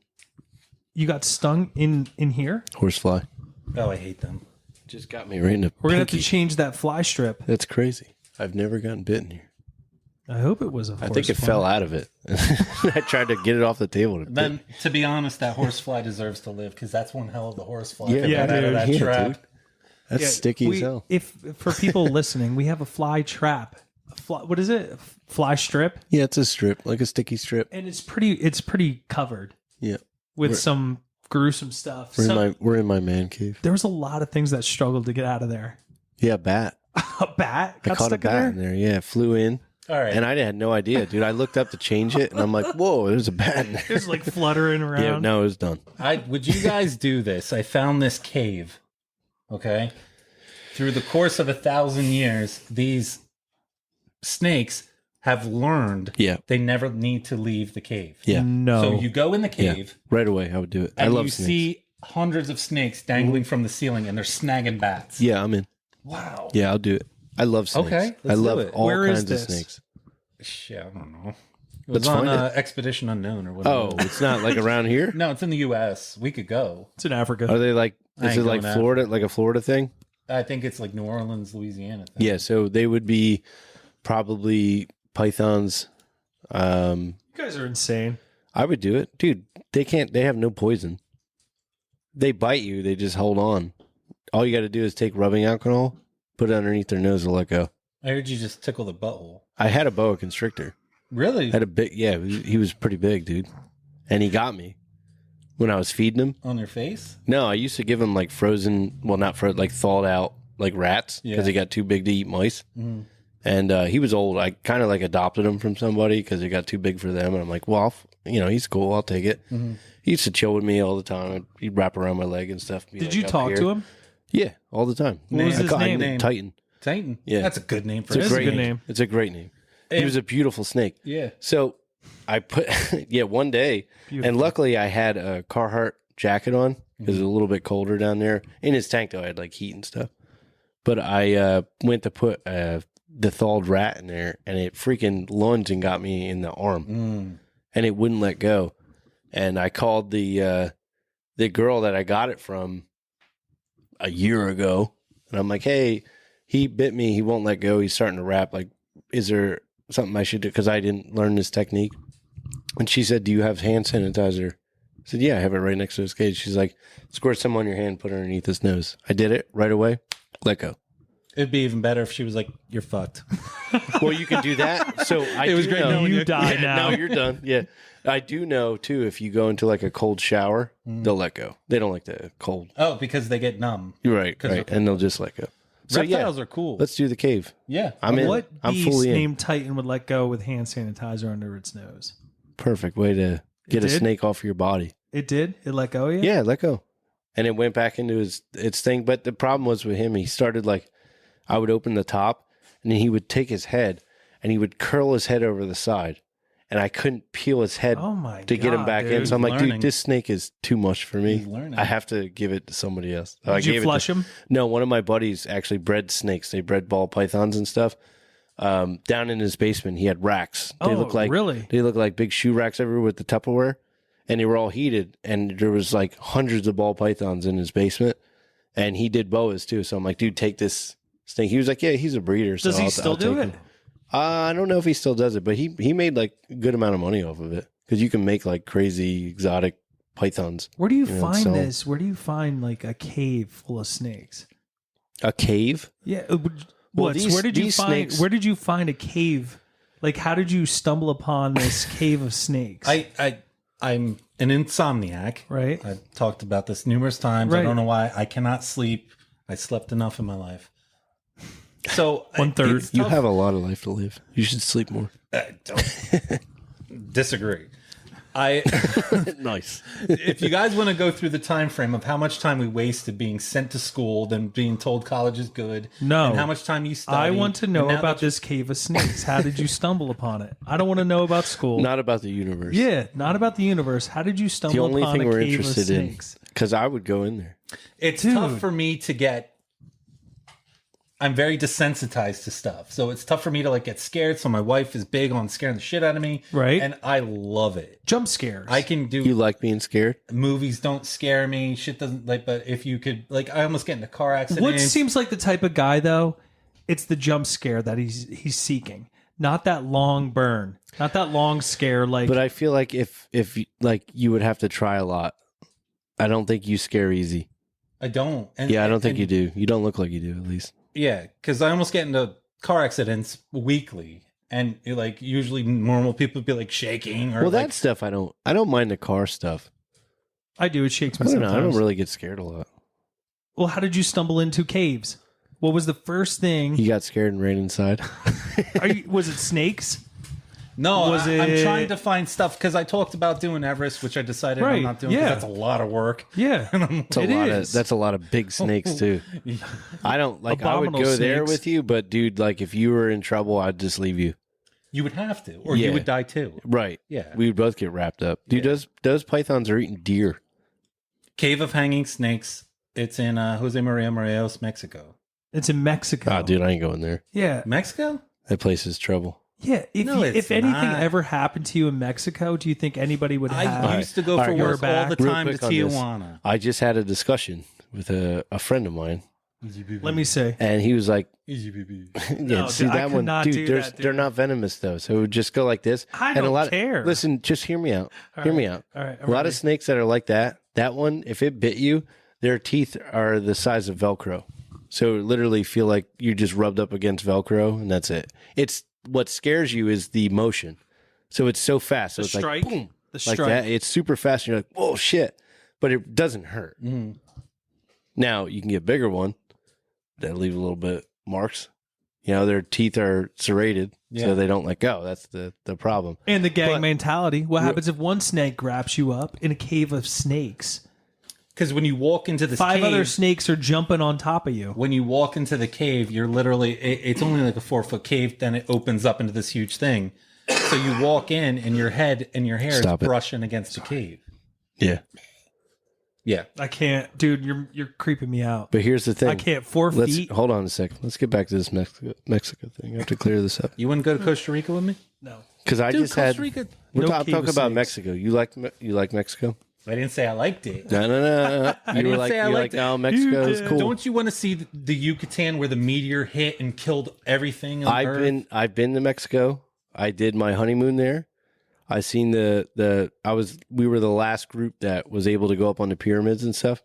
You got stung in here? Horsefly. Oh, I hate them. Just got me right in the We're going to have to pinky. change that fly strip. That's crazy. I've never gotten bitten here. I hope it was a I think it horsefly. fell out of it. I tried to get it off the table. Then, to be honest, that horsefly deserves to live because that's one hell of a horsefly. Yeah, if it yeah, got out of dude. that Yeah, trap. dude. That's sticky as hell. If for people listening, we have a fly trap what is it? Fly strip, Yeah, it's a strip, like a sticky strip. and it's pretty covered Yeah. with some gruesome stuff. We're in my man cave. There was a lot of things that struggled to get out of there. Yeah, bat. A bat I got caught a stuck bat in there. in there. Yeah, it flew in. All right. And I had no idea, dude. I looked up to change it, and I'm like, whoa, there's a bat in there. It was like fluttering around. Yeah, no, it was done. Would you guys do this? I found this cave. Okay. Through the course of 1,000 years, these snakes have learned they never need to leave the cave. Yeah. No. So you go in the cave Right away, I would do it. I and love you snakes. see hundreds of snakes dangling from the ceiling and they're snagging bats. Yeah, I'm in. Wow. Yeah, I'll do it. I love snakes. Okay, I let's do love it. all Where is kinds of this? snakes. Shit, I don't know. It Let's was on find it. Expedition Unknown or whatever. Oh, it's not like around here? No, it's in the U.S. We could go. It's in Africa. Are they like, I is ain't it like going Florida, like a Florida thing? I think it's like New Orleans, Louisiana. Thing. Yeah, so they would be probably pythons. You guys are insane. I would do it. Dude, they have no poison. They bite you, they just hold on. All you got to do is take rubbing alcohol, put it underneath their nose and let go. I heard you just tickle the butthole. I had a boa constrictor. Really? Had a big, yeah, he was pretty big, dude. And he got me when I was feeding him. On your face? No, I used to give him like frozen, well, not frozen, like thawed out, like rats, because he got too big to eat mice. Mm. And he was old. I kind of like adopted him from somebody because he got too big for them. And I'm like, well, he's cool. I'll take it. Mm-hmm. He used to chill with me all the time. He'd wrap around my leg and stuff. Did you talk to him? Yeah, all the time. What was his name? Titan. Titan? Yeah. That's a good name for It's That's a a great good name. It's a great name. He was a beautiful snake. Yeah. So I put, one day, and luckily I had a Carhartt jacket on because it was a little bit colder down there. In his tank, though, I had like heat and stuff. But I went to put the thawed rat in there, and it freaking lunged and got me in the arm, and it wouldn't let go. And I called the girl that I got it from a year ago, and I'm like, hey, he bit me. He won't let go. He's starting to wrap. Like, is there something I should do? Because I didn't learn this technique. And she said, do you have hand sanitizer? I said, yeah, I have it right next to his cage. She's like, squirt some on your hand, put it underneath his nose. I did it right away. Let go. It'd be even better if she was like, you're fucked. Well, you can do that. So It was great knowing You die now. No, you're done. Yeah. I do know, too, if you go into like a cold shower, they'll let go. They don't like the cold. Oh, because they get numb. You're right. Right. And they'll just let go. So, Reptiles are cool. Let's do the cave. Yeah. I'm in. What I'm beast fully in. named Titan would let go with hand sanitizer under its nose? Perfect way to get a did? snake off your body. It did? It let go? Yeah, let go. And it went back into its thing. But the problem was with him, he started like, I would open the top, and then he would take his head, and he would curl his head over the side. And I couldn't peel his head Oh my to get him God, back dude. in. So I'm like, Learning. dude, this snake is too much for me. He's learning. I have to give it to somebody else. So I Did you gave it flush to- him? No, one of my buddies actually bred snakes. They bred ball pythons and stuff. Down in his basement, he had racks. They Oh, look like really? They look like big shoe racks everywhere with the Tupperware, and they were all heated. And there was like hundreds of ball pythons in his basement, and he did boas too. So I'm like, dude, take this snake. He was like, yeah, he's a breeder. So Does he I'll still do take it? him. I don't know if he still does it, but he made like a good amount of money off of it because you can make like crazy exotic pythons. Where do you You know, find so- this? Where do you find like a cave full of snakes? A cave? Yeah. Well, Where did you these find? snakes- Where did you find a cave? Like, how did you stumble upon this cave of snakes? I'm an insomniac. Right. I've talked about this numerous times. I Right. don't know why. I cannot sleep. I slept enough in my life. So 1/3. it's You tough. have a lot of life to live. You should sleep more. Don't disagree. Nice. If you guys want to go through the time frame of how much time we wasted being sent to school, then being told college is good, No. and how much time you study, I want to know and now about that you- this cave of snakes. How did you stumble upon it? I don't want to know about school. Not about the universe. Yeah, not about the universe. How did you The stumble only upon thing a we're cave of interested in. snakes? Because I would go in there. It's Dude. tough for me to get. I'm very desensitized to stuff, so it's tough for me to like get scared. So my wife is big on scaring the shit out of me, Right. And I love it. Jump scares. I can do You like being scared? movies. Don't scare me. Shit doesn't like. But if you could, like, I almost get in a car accident. What seems like the type of guy though? It's the jump scare that he's seeking, not that long burn, not that long scare. Like, But I feel like if like you would have to try a lot. I don't think you scare easy. I don't. And, Yeah, I don't think and- you do. You don't look like you do, at least. Yeah, because I almost get into car accidents weekly, and like usually normal people would be like shaking or Well, like, that stuff I don't mind the car stuff. I do. It shakes I me don't know. sometimes. I don't really get scared a lot. Well, how did you stumble into caves? What was the first thing? You got scared and ran inside. Was it snakes? No, Was I'm it- trying to find stuff because I talked about doing Everest, which I decided Right, I'm not doing because yeah. that's a lot of work. Yeah, That's a lot of big snakes too. I don't like. I would Abominable go there snakes. with you, but dude, like if you were in trouble, I'd just leave you. You would have to, or Yeah. you would die too. Right. Yeah. We would both get wrapped up. Dude, those pythons are eating deer. Cave of Hanging Snakes. It's in Jose Maria Morelos, Mexico. it's in Mexico. Oh, dude, I ain't going there. Yeah, Mexico? That place is trouble. yeah. No, it's if anything not. ever happened to you in Mexico, do you think anybody would have? I used to go All for right, work go all the back. Real time to quick on this. Tijuana. I just had a discussion with a friend of mine, Let me say. and he was like, Easy, baby. "Yeah, No, see dude, I that could one, not dude. do There's that, dude. they're not venomous though, so it would just go like this." I and a don't lot care. Listen, just hear me out. Hear me out. All right, A lot of snakes that are like that. That one, if it bit you, their teeth are the size of Velcro. So it literally feel like you just rubbed up against Velcro, and that's it. It's what scares you is the motion. So it's so fast. So The it's strike? like boom, The like strike. that. It's super fast. And you're like, whoa, shit! But it doesn't hurt. Mm-hmm. Now you can get a bigger one that leave a little bit marks. You know, their teeth are serrated, Yeah. so they don't let go. That's the problem. And the gang But- mentality. What happens if one snake grabs you up in a cave of snakes? Because when you walk into this Five cave, other snakes are jumping on top of you. when you walk into the cave, you're literally, it's only like a 4-foot cave, then it opens up into this huge thing. So you walk in and your head and your hair Stop is it. brushing against the cave. Yeah, Yeah. I can't, dude. You're creeping me out. but here's the thing. I can't. 4 Let's feet. hold on a second. Let's get back to this Mexico thing. I have to clear this up You wouldn't go to Costa Rica with me? No. because I Dude, just Costa had. Rica. We're No talking cave of about snakes. Mexico. You like Mexico? I didn't say I liked it. No. You didn't were like, say I you're liked like, it. no, Mexico is did. cool. Don't you want to see the Yucatan where the meteor hit and killed everything on Earth? I've been to Mexico. I did my honeymoon there. I seen we were the last group that was able to go up on the pyramids and stuff.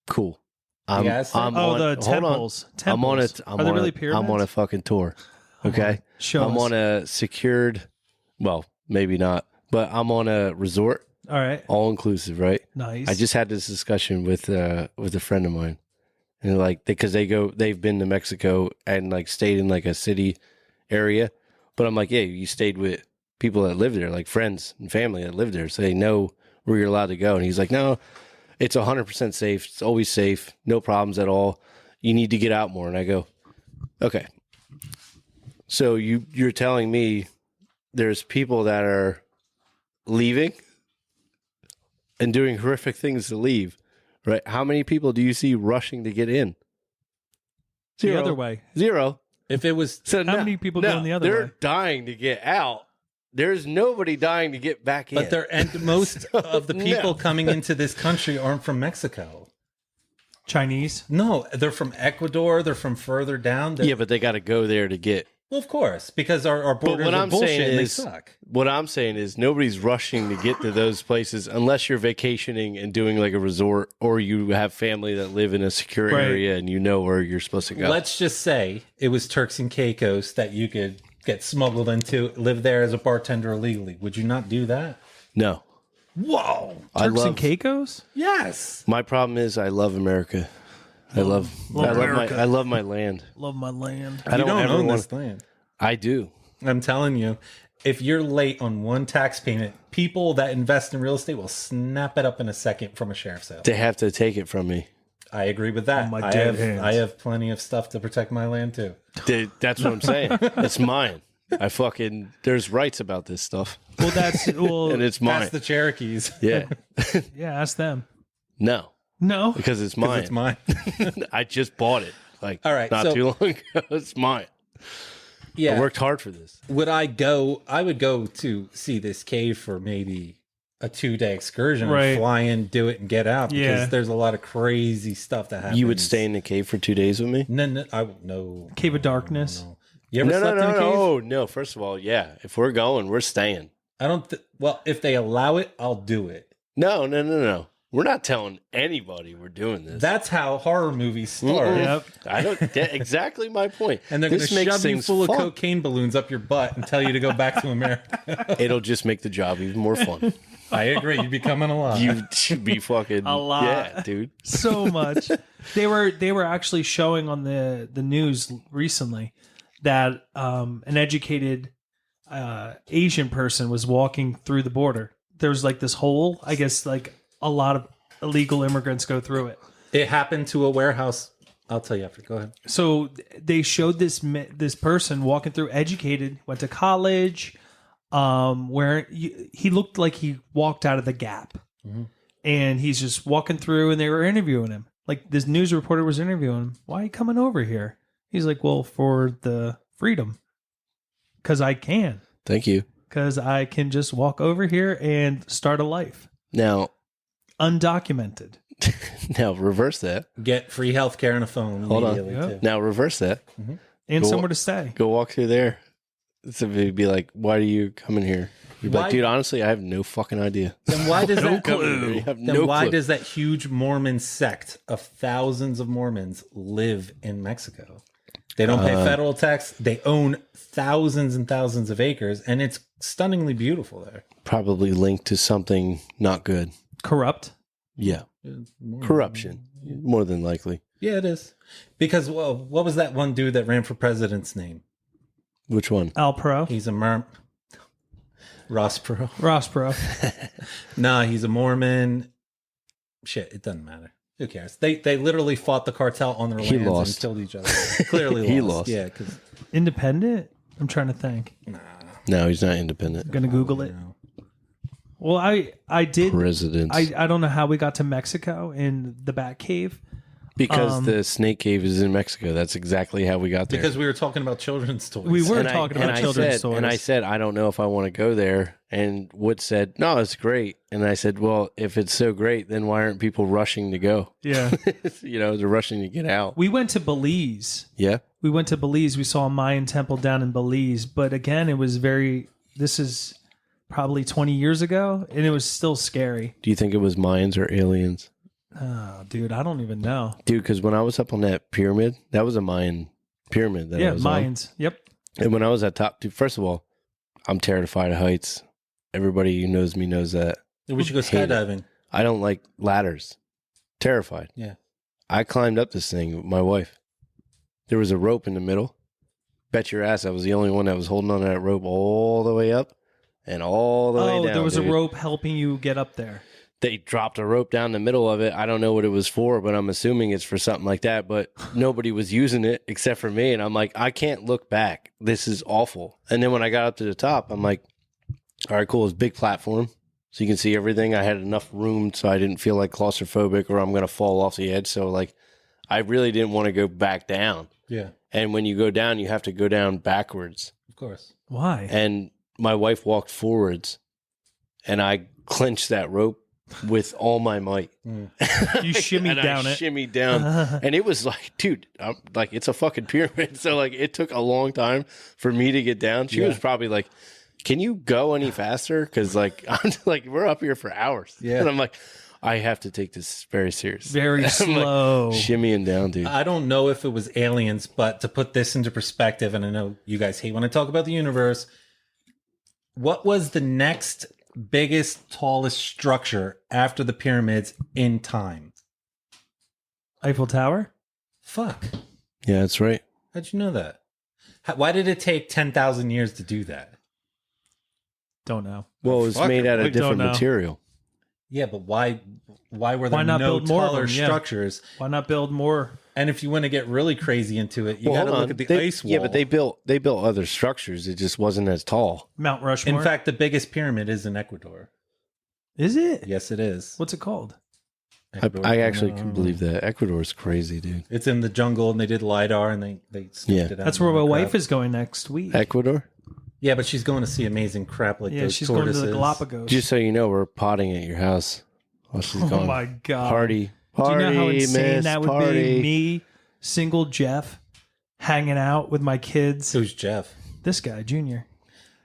Cool. I'm, Yes, I'm Oh, on, the hold on. temples. I'm on Temples. it. Are they really pyramids? I'm on a fucking tour. Okay. Show I'm us. on a secured, well, maybe not, but I'm on a resort, All right. all inclusive, right? Nice. I just had this discussion with a friend of mine, and like because they've been to Mexico and like stayed in like a city area, but I'm like, yeah, you stayed with people that live there, like friends and family that live there, so they know where you're allowed to go. And he's like, no, it's 100% safe. It's always safe, no problems at all. You need to get out more. And I go, okay. So you're telling me there's people that are leaving and doing horrific things to leave, right? How many people do you see rushing to get in? the other way. Zero. If it was, So How many people going the other they're way? dying to get out. There's nobody dying to get back in. but they're, and most of the people No. coming into this country aren't from Mexico. Chinese. No, they're from Ecuador. They're from further down. yeah, but they got to go there to get. Well, of course, because our borders what are I'm bullshit saying and they is- suck. What I'm saying is nobody's rushing to get to those places unless you're vacationing and doing like a resort or you have family that live in a secure Right. area and you know where you're supposed to go. Let's just say it was Turks and Caicos that you could get smuggled into, live there as a bartender illegally. Would you not do that? No. Whoa! I Turks love and Caicos. Yes. my problem is I love America. I love America. I love my land. Love my land. I You don't ever own want- this land. I do. I'm telling you, if you're late on one tax payment, people that invest in real estate will snap it up in a second from a sheriff's sale. They have to take it from me. I agree with that. On my I dead have hands. I have plenty of stuff to protect my land too. That's what I'm saying. It's mine. There's rights about this stuff. Well, that's And it's mine. That's the Cherokees. Yeah. yeah. Ask them. No. No. Because it's 'Cause mine. it's mine. I just bought it. Like All right, not so- too long ago. It's mine. Yeah. I worked hard for this. Would I go? I would go to see this cave for maybe a 2-day excursion. Right. Fly in, do it, and get out. Because Yeah. there's a lot of crazy stuff that happens. You would stay in the cave for 2 days with me? No, no. Cave of Darkness. No. You ever No, slept in a cave? no. First of all, yeah. If we're going, we're staying. I don't. Well, if they allow it, I'll do it. No. We're not telling anybody we're doing this. That's how horror movies start. Yep. I don't. Exactly my point. And they're going to This makes shove you things full fun. of cocaine balloons up your butt and tell you to go back to America. It'll just make the job even more fun. I agree. You'd be coming alive. You should be fucking A lot. Yeah, dude. So much. They were actually showing on the news recently that an educated Asian person was walking through the border. There was like this hole. I guess like a lot of illegal immigrants go through it. It happened to a warehouse. I'll tell you after. Go ahead. So they showed this person walking through, educated, went to college, where he looked like he walked out of the Gap, and he's just walking through, and they were interviewing him. Like this news reporter was interviewing him. Why are you coming over here? He's like, well, for the freedom, because I can, Thank you. because I can just walk over here and start a life Now, undocumented. reverse that. Get free health care and a phone. Hold on. immediately, too. Now reverse that. And Go- somewhere to stay. Go walk through there. So it'd be like, why do you come in here? You'd be Why- like, dude, honestly, I have no fucking idea. Then why does that You have Then no why clue. does that huge Mormon sect of thousands of Mormons live in Mexico? They don't pay federal tax. They own thousands and thousands of acres, and it's stunningly beautiful there. Probably linked to something not good. Corrupt. Yeah. Corruption. More than likely. Yeah, it is. Because, well, what was that one dude that ran for president's name? Which one? Al Pro. He's a Ross Perot. Ross Pro. Nah, he's a Mormon. Shit, it doesn't matter. Who cares? They literally fought the cartel on their He lands lost. and killed each other. Clearly He lost. lost. Yeah, because Independent? I'm trying to think. No, he's not independent. I'm gonna Google it. Well, I did. President. I don't know how we got to Mexico in the Bat Cave. Because the snake cave is in Mexico. That's exactly how we got there. because we were talking about children's toys. We were And talking and about children's said, toys. And I said, I don't know if I want to go there. And Wood said, no, it's great. And I said, well, if it's so great, then why aren't people rushing to go? yeah, They're rushing to get out. we went to Belize. Yeah. We went to Belize. We saw a Mayan temple down in Belize. But again, it was very. This is probably 20 years ago, and it was still scary. Do you think it was Mayans or aliens? Oh, dude, I don't even know. Dude, because when I was up on that pyramid, that was a Mayan pyramid. That I Yeah, was on. Mayans. Yep. And when I was at top, dude, first of all, I'm terrified of heights. Everybody who knows me knows that. We should go Hate it. skydiving. I don't like ladders. Terrified. Yeah. I climbed up this thing with my wife. There was a rope in the middle. Bet your ass I was the only one that was holding on to that rope all the way up and all the way Oh, down. there was dude. a rope helping you get up there. They dropped a rope down the middle of it. I don't know what it was for, but I'm assuming it's for something like that. But nobody was using it except for me. And I'm like, I can't look back. This is awful. And then when I got up to the top, I'm like, all right, cool. It's a big platform. So you can see everything. I had enough room so I didn't feel like claustrophobic or I'm going to fall off the edge. So like, I really didn't want to go back down. Yeah, And when you go down, you have to go down backwards. of course. Why? And my wife walked forwards and I clenched that rope with all my might. You shimmied and down I it. shimmied down. And it was like, dude, like it's a fucking pyramid. So like it took a long time for me to get down. She was probably like, can you go any faster? Because like I'm like, we're up here for hours. Yeah. And I'm like, I have to take this very serious. Very I'm slow. like, shimmying down, dude. I don't know if it was aliens, but to put this into perspective, and I know you guys hate when I talk about the universe, what was the next biggest, tallest structure after the pyramids in time? Eiffel Tower? Fuck. Yeah, that's right. How'd you know that? Why did it take 10,000 years to do that? Don't know. Well, it was Fuck, made out we of different don't know. material. Yeah, but why were there Why not no build more of taller them? Yeah. structures? Why not build more? And if you want to get really crazy into it, you got to hold look on. at the They- ice wall. Yeah, but they built other structures. It just wasn't as tall. Mount Rushmore? In fact, the biggest pyramid is in Ecuador. Is it? Yes, it is. What's it called? I actually can believe that. Ecuador's crazy, dude. It's in the jungle, and they did LiDAR, and they scoped Yeah. it out. That's where my wife is going next week. Ecuador? Yeah, but she's going to see amazing crap like Yeah, those she's tortoises. going to the Galapagos. Just so you know, we're potting at your house while she's Oh gone. my God. Party. Do you know how Party, insane miss, that would party. be? Me, single Jeff, hanging out with my kids. Who's Jeff? This guy, Junior.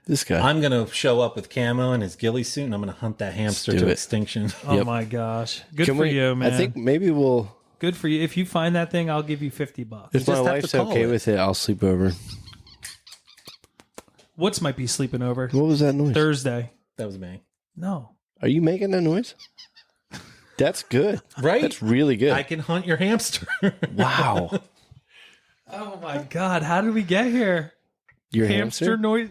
This guy. I'm gonna show up with camo and his ghillie suit, and I'm gonna hunt that hamster do to it. extinction. Oh Yep. my gosh. Good Can for we- you, man. I think maybe we'll. Good for you. If you find that thing, I'll give you $50. If my just have wife's to call okay it. with it, I'll sleep over. Woods might be sleeping over. What was that noise? Thursday. That was me. No. Are you making that noise? That's good. Right? That's really good. I can hunt your hamster. Wow. Oh my God. How did we get here? Your Hamster hamster? noise.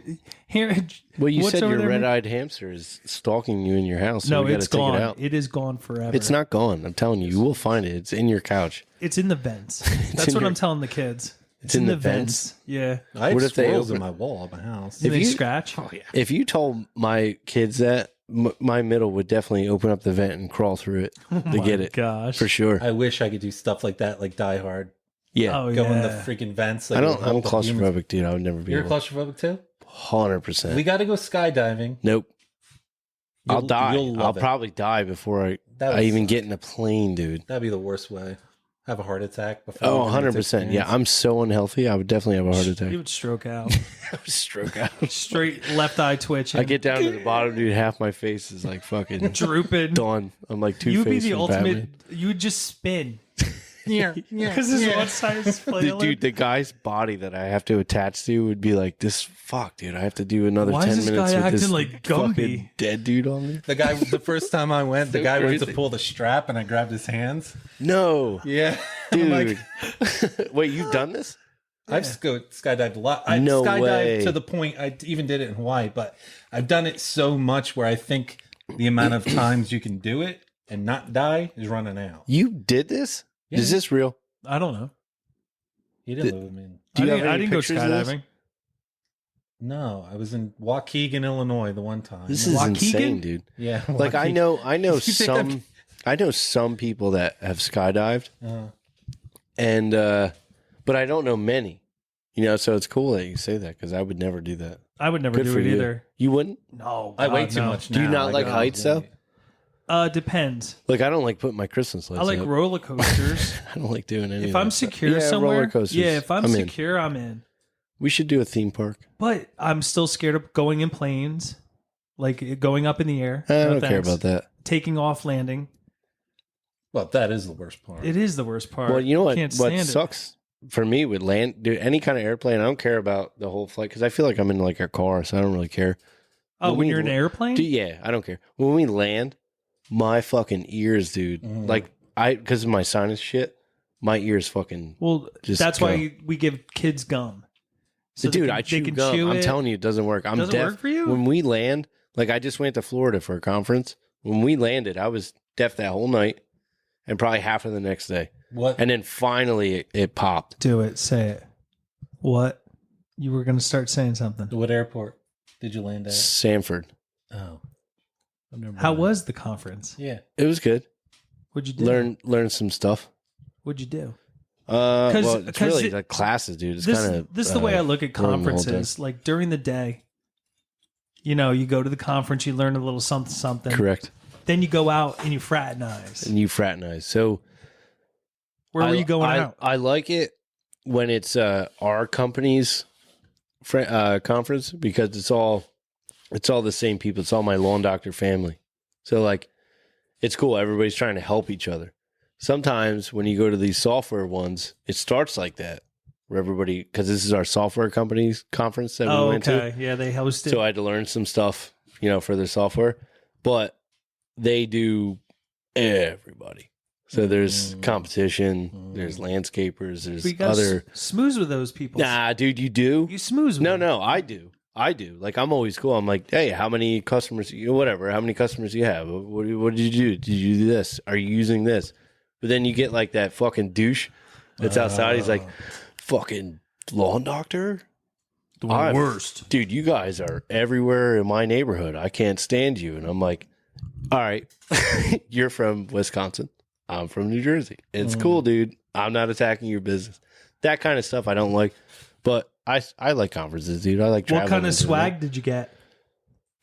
Well, you What's said over your there, man? red-eyed hamster is stalking you in your house. So No, we gotta it's take gone. It out. It is gone forever. It's not gone. I'm telling you. You will find it. It's in your couch. It's in the vents. That's in what your- I'm telling the kids. It's in in the the vents. Yeah. I have What if they squirrels open in my wall of my house. Do they you- scratch? Oh yeah. If you told my kids that, my middle would definitely open up the vent and crawl through it to get it. Gosh. For sure. I wish I could do stuff like that, like Die Hard. Yeah. Oh, Go in the yeah. freaking vents. Like I'm hold the humans. claustrophobic, dude. I would never be You're able. claustrophobic too? 100%. We got to go skydiving. Nope. I'll You'll- die. you'll love I'll it. probably die before That I would even suck. get in a plane, dude. That'd be the worst way. Have a heart attack before. Oh, you get 100%. to Yeah, experience. I'm so unhealthy. I would definitely have a heart attack. You would stroke out. I would stroke out. Straight left eye twitching. I get down to the bottom, dude. Half my face is like fucking drooping. done. I'm like Two-Face. You would be the from ultimate. Batman. You would just spin. yeah, Because his one side is flailing. Dude, the guy's body that I have to attach to would be like this. Fuck, dude. I have to do another Why 10 is this minutes guy with this acting like fucking Gumby? dead dude on there. The guy, the first time I went, the So guy went to crazy. pull the strap, and I grabbed his hands. No, Yeah, I'm dude. like, Wait, you've done this? I've skydived a lot. I No skydived way. to the point I even did it in Hawaii, but I've done it so much where I think the amount of times you can do it and not die is running out. You did this? Yeah. Is this real? I don't know. You didn't live with me. Do you I have didn't, I any didn't go pictures of this? skydiving. No, I was in Waukegan, Illinois, the one time. This is Waukegan? insane, dude. yeah, Like I Waukegan. know You think I know some people that have skydived, and but I don't know many. You know, so it's cool that you say that because I would never do that. I would never Good do for it you. either. You wouldn't? No. I weigh God, too no. much. Do you now. not like heights, though? Depends. Like I don't like putting my Christmas lights I like up. roller coasters. I don't like doing any. If of I'm that stuff. secure yeah, somewhere, roller coasters. yeah. If I'm in. secure, I'm in. We should do a theme park. But I'm still scared of going in planes, like going up in the air. I No don't care thanks. about that. Taking off, landing. Well, that is the worst part. It is the worst part. Well, you know what? Can't What stand it. sucks for me with land, dude, any kind of airplane. I don't care about the whole flight because I feel like I'm in like a car, so I don't really care. Oh, when we you're in an airplane? Dude, yeah, I don't care. When we land, my fucking ears, dude. Like because of my sinus shit, my ears fucking. Well, Just that's go. why we give kids gum. So Dude, they I can, chew they can gum. chew I'm it. telling you, it doesn't work. I'm Doesn't deaf. work for you? When we land, like I just went to Florida for a conference. When we landed, I was deaf that whole night and probably half of the next day. What? And then finally it popped. Do it. Say it. What? You were going to start saying something. What airport did you land at? Sanford. Oh, I've never How been. was the conference? Yeah, It was good. What'd you do? Learn some stuff. What'd you do? Well, it's 'cause really it- like classes, dude. It's This kind of is the way I look at conferences. Like during the day, you know, you go to the conference, you learn a little something, something. Correct. Then you go out and you fraternize. And you fraternize. So Where were you going out? I like it when it's our company's conference because it's all the same people. It's all my lawn doctor family. So like, it's cool. Everybody's trying to help each other. Sometimes when you go to these software ones, it starts like that where everybody, because this is our software company's conference that we Oh, went to. okay. Yeah, they hosted. So I had to learn some stuff, you know, for their software, but they do everybody. So there's competition, there's landscapers, there's we got other. smooze with those people. Nah, dude, you do. You smooze with No, them. no, I do. Like, I'm always cool. I'm like, hey, how many customers, whatever, how many customers do you have? What did you do? Did you do this? Are you using this? But then you get like that fucking douche that's outside. He's like, fucking lawn doctor? The worst. Dude, you guys are everywhere in my neighborhood. I can't stand you. And I'm like, all right, you're from Wisconsin. I'm from New Jersey. It's cool, dude. I'm not attacking your business. That kind of stuff I don't like. But I like conferences, dude. I like traveling. What kind of and doing swag that. did you get?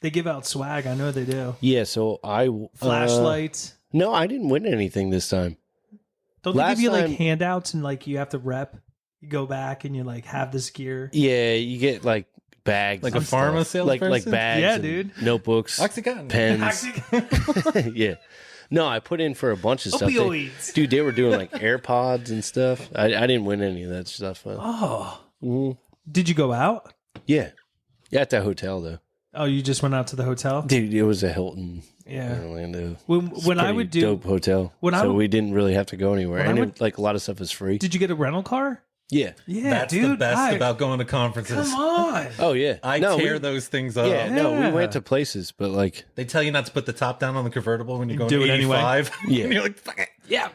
They give out swag. I know they do. Yeah, so I Flashlights. no, I didn't win anything this time. Don't they last give you like time- handouts and like you have to rep? You go back and you like have this gear. Yeah, you get like bags, Like a and pharma stuff. like salesperson? bags, Yeah, and dude. notebooks, Oxycontin. pens. Yeah. No, I put in for a bunch of stuff. Opioids. Dude, they were doing like AirPods and stuff. I didn't win any of that stuff. Did you go out? Yeah. Yeah, at that hotel, though. Oh, you just went out to the hotel? Dude, it was a Hilton Yeah. in Orlando. When I Pretty would do, dope hotel. when I so would- we didn't really have to go anywhere. when I And would- like a lot of stuff is free. did you get a rental car? Yeah. Yeah, That's dude. the best about going to conferences. Come on. Oh, yeah. I No, tear we- those things up. Yeah, no, we Yeah. went to places, but like, They tell you not to put the top down on the convertible when you're going do to it anyway. 85. Yeah. And you're like, fuck it. Yeah.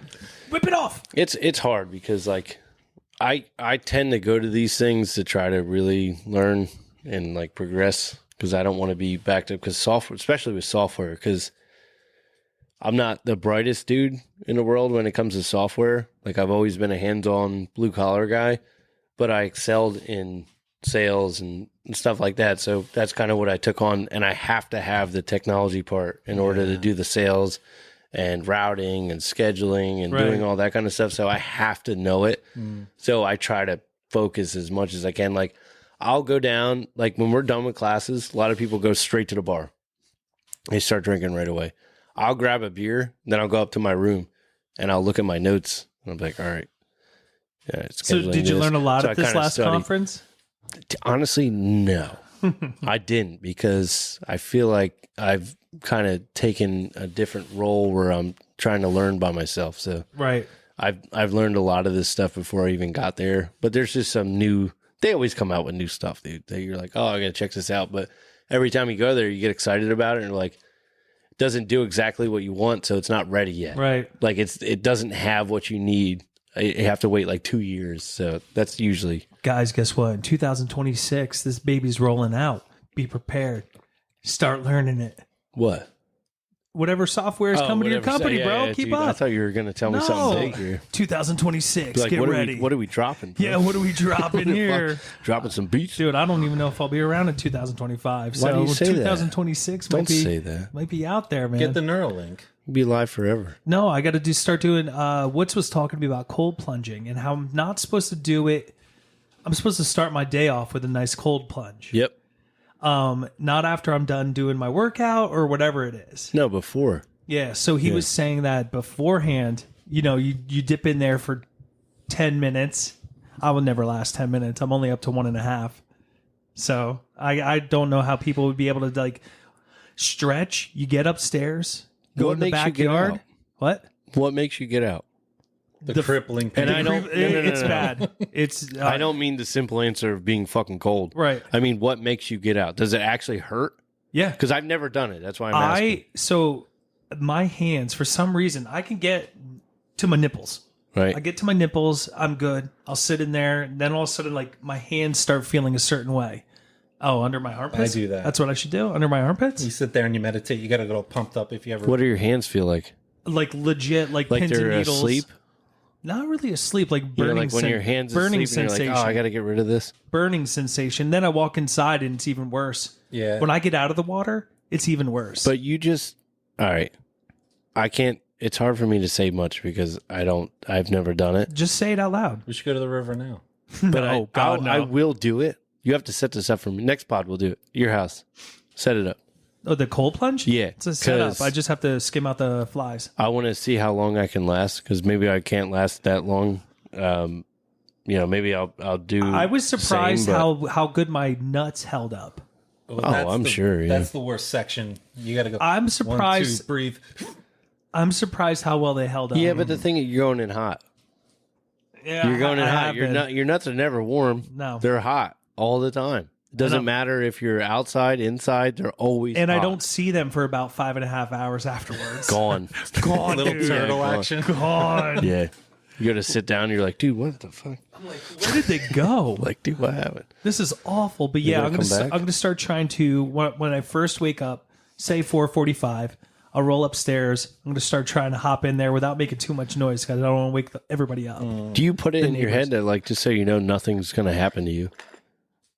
Whip it off. it's hard because like I tend to go to these things to try to really learn and like progress because I don't want to be backed up because software, especially with software, because I'm not the brightest dude in the world when it comes to software. Like I've always been a hands-on blue collar guy, but I excelled in sales and stuff like that. So that's kind of what I took on, and I have to have the technology part in order to do the sales and routing and scheduling and Right. doing all that kind of stuff. So I have to know it. So I try to focus as much as I can. Like I'll go down, like when we're done with classes, a lot of people go straight to the bar. They start drinking right away. I'll grab a beer, then I'll go up to my room and I'll look at my notes. And I'm like, all right. Yeah, So did you learn a lot at this last conference? Honestly, no. I didn't because I feel like I've kind of taken a different role where I'm trying to learn by myself. So Right. I've learned a lot of this stuff before I even got there. But there's just some new. They always come out with new stuff, dude. You're like, oh, I gotta check this out. But every time you go there, you get excited about it, and you're like, it doesn't do exactly what you want, so it's not ready yet. Right. Like it doesn't have what you need. You have to wait like 2 years. So that's usually. Guys, guess what? In 2026, this baby's rolling out. Be prepared. Start learning it. What? Whatever software is coming to your whatever. company, Yeah, bro. yeah, Keep dude, I up. thought you were going to tell me No. something big here. 2026. Like, Get what ready. What are we dropping? bro? Yeah, what are we dropping here? Dropping some beats? Dude, I don't even know if I'll be around in 2025. Why do you say that? 2026 Don't might be, say that. might be out there, man. Get the Neuralink. Be alive forever. No, I got to start doing. Woods was talking to me about cold plunging and how I'm not supposed to do it. I'm supposed to start my day off with a nice cold plunge. Yep. Not after I'm done doing my workout or whatever it is. No, before. Yeah. So he was saying that beforehand. You know, you dip in there for 10 minutes. I will never last 10 minutes. I'm only up to 1.5. So I don't know how people would be able to like stretch. You get upstairs, go What in the makes you get backyard. out? What? What makes you get out? The crippling pain. And I don't. It's bad. It's. I don't mean the simple answer of being fucking cold. Right. I mean, what makes you get out? Does it actually hurt? Yeah. Because I've never done it. That's why I'm asking. So my hands, for some reason, I can get to my nipples. Right. I get to my nipples. I'm good. I'll sit in there. And then all of a sudden, like my hands start feeling a certain way. Oh, under my armpits? I do that. That's what I should do? Under my You armpits? sit there and you meditate. You got to get all pumped up if you ever. What do your hands feel like? Like legit, like Like pins they're and needles. asleep? Not really asleep, like You burning. know, like when your hands burning asleep and sensation. you're like, oh, I got to get rid of this. Burning sensation. Then I walk inside and it's even worse. Yeah. When I get out of the water, it's even worse. But you just, all right. I can't, it's hard for me to say much because I've never done it. just say it out loud. We should go to the river now. But Oh, God, no. I will do it. You have to set this up for me. Next pod, we'll do it. Your house. Set it up. Oh, the cold plunge? Yeah, It's a setup. 'cause- I just have to skim out the flies. I want to see how long I can last because maybe I can't last that long. Maybe I'll do. I was surprised same, but- how good my nuts held up. Well, Oh, I'm sure, yeah. That's the worst section. You got to go. I'm 1, surprised. 2, breathe. I'm surprised how well they held up. Yeah, but the thing is, you're going in hot. Yeah, You're going in I hot. have Your been. your nuts are never warm. No. They're hot all the time. It doesn't matter if you're outside, inside. They're always And I hot. don't see them for about 5.5 hours afterwards. gone. Gone, Little dude. turtle Yeah, action. Gone. Yeah, you got to sit down. You're like, dude, what the fuck? Where did they go? Like, dude, what happened? This is awful. But yeah, gonna I'm gonna come back? I'm gonna start trying to when I first wake up, say 4:45. I'll roll upstairs. I'm gonna start trying to hop in there without making too much noise because I don't want to wake everybody up. Do you put it in your neighbors. head that, like, just so you know, nothing's going to happen to you,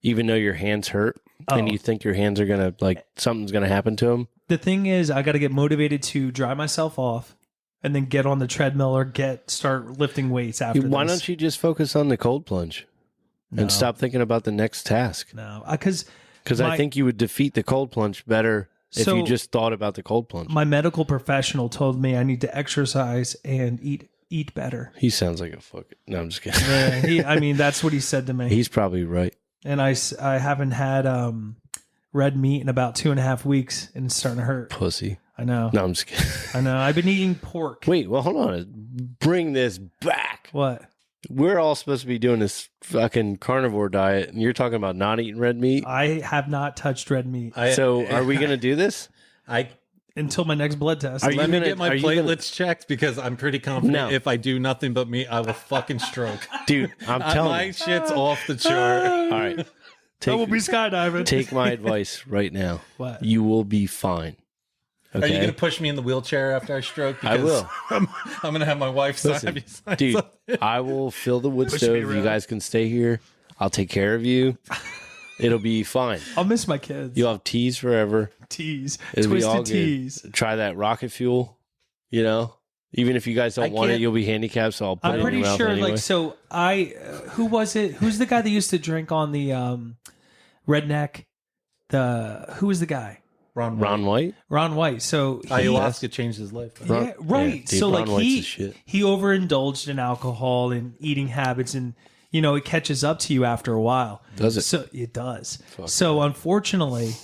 even though your hands hurt and you think your hands are going to, like, something's going to happen to them? The thing is, I got to get motivated to dry myself off, and then get on the treadmill or start lifting weights after. Why this. don't you just focus on the cold plunge? and stop thinking about the next task. No, because I think you would defeat the cold plunge better if you just thought about the cold plunge. My medical professional told me I need to exercise and eat better. He sounds like a fucking... No, I'm just kidding. Yeah, that's what he said to me. He's probably right. And I haven't had red meat in about 2.5 weeks, and it's starting to hurt. Pussy. I know. No, I'm just kidding. I know. I've been eating pork. Wait, well, hold on. Bring this back. What? We're all supposed to be doing this fucking carnivore diet, and you're talking about not eating red meat? I have not touched red meat. So are we going to do this? Until my next blood test. Let me get my platelets checked, because I'm pretty confident No. if I do nothing but meat, I will fucking stroke. Dude, I'm telling my you. shit's off the chart. All right. I will be skydiving. Take my advice right now. What? You will be fine. Okay? Are you going to push me in the wheelchair after I stroke? I will. I'm going to have my wife sign Listen, me. Sign dude, something. I will fill the wood Push stove. me You around. guys can stay here. I'll take care of you. It'll be fine. I'll miss my kids. You'll have teas forever. Teas. It'll be all Twisted good. teas. Try that rocket fuel, Even if you guys don't want it, can't- you'll be handicapped, so I'll put it I'm in pretty your mouth sure, anyway. who was it? Who's the guy that used to drink on the redneck? Who was the guy? Ron White? Ron White. So Ayahuasca changed his life. yeah, right. Yeah, dude, so Ron White's the shit. he overindulged in alcohol and eating habits, and it catches up to you after a while. Does it? So it does. So unfortunately,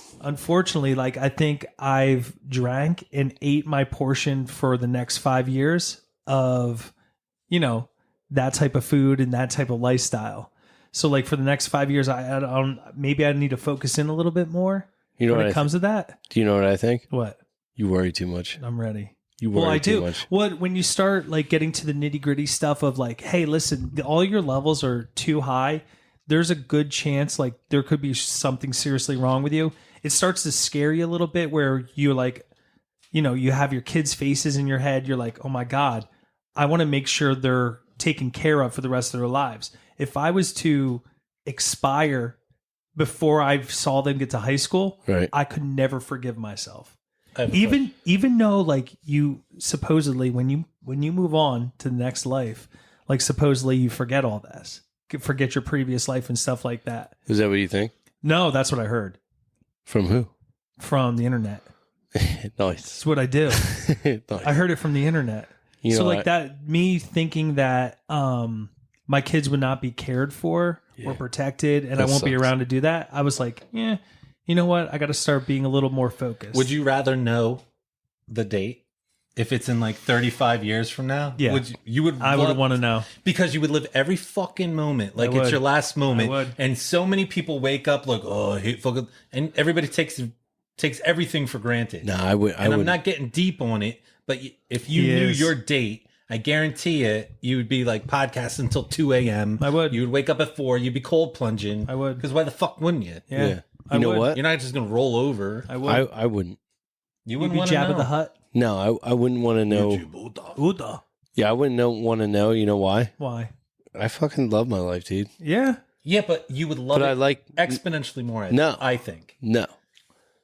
like I think I've drank and ate my portion for the next 5 years of, that type of food and that type of lifestyle. So like for the next 5 years, maybe I need to focus in a little bit more You know when what it comes to that. Do you know what I think? What? You worry too much. I'm ready. You worry I too do. much. When you start like getting to the nitty gritty stuff of like, hey, listen, all your levels are too high. There's a good chance like there could be something seriously wrong with you. It starts to scare you a little bit where you like, you have your kids' faces in your head. You're like, oh my God, I want to make sure they're taken care of for the rest of their lives. If I was to expire before I saw them get to high school, Right. I could never forgive myself. I have a question. Even though like you supposedly when you move on to the next life, like supposedly you forget all this, forget your previous life and stuff like that. Is that what you think? No, that's what I heard From who? from the internet. Nice. That's what I do. Nice. I heard it from the internet. You So know, like that, me thinking that my kids would not be cared for or protected, and I That won't be sucks. around to do that. I was like, yeah, you know what? I got to start being a little more focused. Would you rather know the date if it's in like 35 years from now? Yeah. You would. I would want to know. because you would live every fucking moment like would. it's your last moment. I would. And so many people wake up like, oh, I hate fucking, and everybody takes everything for granted. No, I would. and I'm not getting deep on it, but if you knew Yes. your date, I guarantee you would be like podcasting until 2 a.m. I would. You would wake up at 4. You'd be cold plunging. I would. Because why the fuck wouldn't you? Yeah. Yeah. I You know would. what? You're not just going to roll over. I would. I wouldn't. You You'd wouldn't be want to Jabba know. the Hutt. No, I wouldn't want to know. Uda. Yeah, I wouldn't want to know. You know why? Why? I fucking love my life, dude. Yeah. Yeah, but you would love But it I like exponentially more. No. I think no.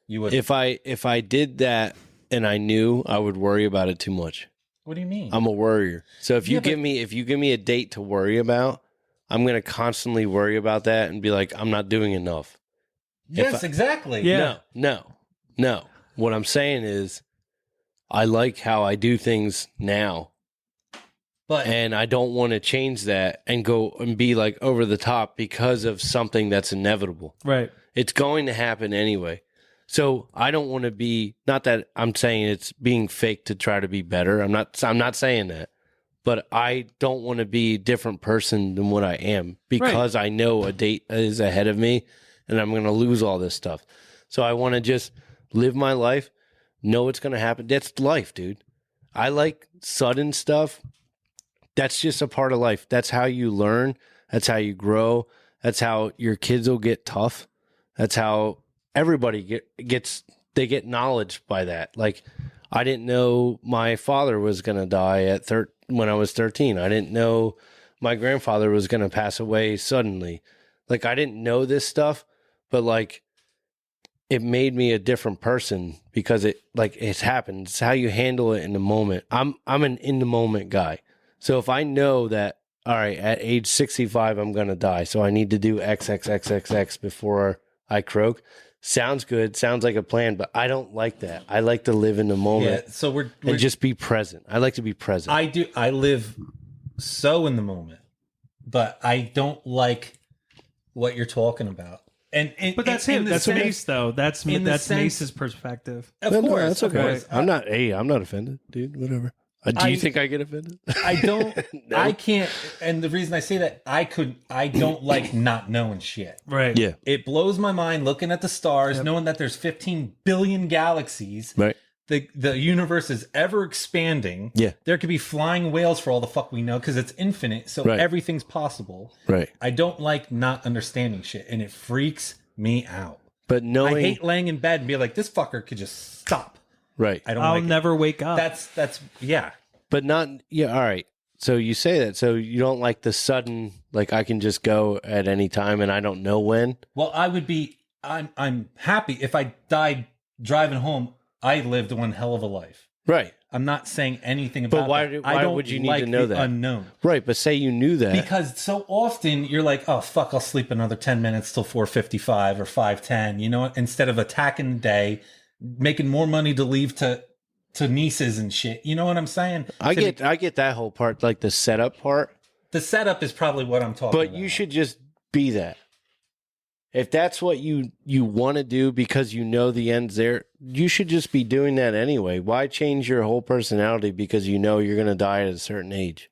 you would. If I did that and I knew, I would worry about it too much. What do you mean? I'm a worrier. So if you Yeah, but- give me a date to worry about, I'm gonna constantly worry about that and be like, I'm not doing enough. yes, exactly. Yeah. No. What I'm saying is, I like how I do things now, But and I don't want to change that and go and be like over the top because of something that's inevitable. Right. It's going to happen anyway. So I don't want to be, not that I'm saying it's being fake to try to be better. I'm not saying that, but I don't want to be a different person than what I am because I know a date is ahead of me and I'm going to lose all this stuff. So I want to just live my life, know it's going to happen. That's life, dude. I like sudden stuff. That's just a part of life. That's how you learn. That's how you grow. That's how your kids will get tough. That's how everybody get knowledge by that. Like, I didn't know my father was going to die when I was 13. I didn't know my grandfather was going to pass away suddenly. Like, I didn't know this stuff, but like, it made me a different person because it's happened. It's how you handle it in the moment. I'm an in the moment guy. So if I know that all right, at age 65, I'm going to die. So I need to do XXXXX before I croak. Sounds good. Sounds like a plan, but I don't like that. I like to live in the moment so we're and just be present. I like to be present. I do. I live so in the moment, but I don't like what you're talking about. But that's him. That's Mace, though. That's Mace's perspective. Of No, course, that's of okay. course. I'm not offended, dude. Whatever. Do you think I get offended? I don't. No. I can't. And the reason I say that, I don't like not knowing shit. Right. Yeah. It blows my mind looking at the stars, knowing that there's 15 billion galaxies. Right. The universe is ever expanding. Yeah. There could be flying whales for all the fuck we know because it's infinite. So Right. everything's possible. Right. I don't like not understanding shit, and it freaks me out. But knowing. I hate laying in bed and be like, this fucker could just stop. Right. I don't I'll like it. never wake up. That's yeah. But not. Yeah. All right. So you say that. So you don't like the sudden, like I can just go at any time and I don't know when. Well, I'm happy if I died driving home. I lived one hell of a life. Right. I'm not saying anything about But why that. why I don't would you need like to know the that? unknown. Right. But say you knew that. Because so often you're like, oh fuck, I'll sleep another 10 minutes till 4:55 or 5:10, you know, instead of attacking the day, making more money to leave to nieces and shit. You know what I'm saying? I get that whole part, like the setup part. The setup is probably what I'm talking about. But you should just be that. If that's what you want to do because you know the end's there, you should just be doing that anyway. Why change your whole personality because you know you're going to die at a certain age?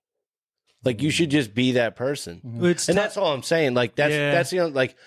Like you should just be that person. It's And that's all I'm saying. Like that's you know, like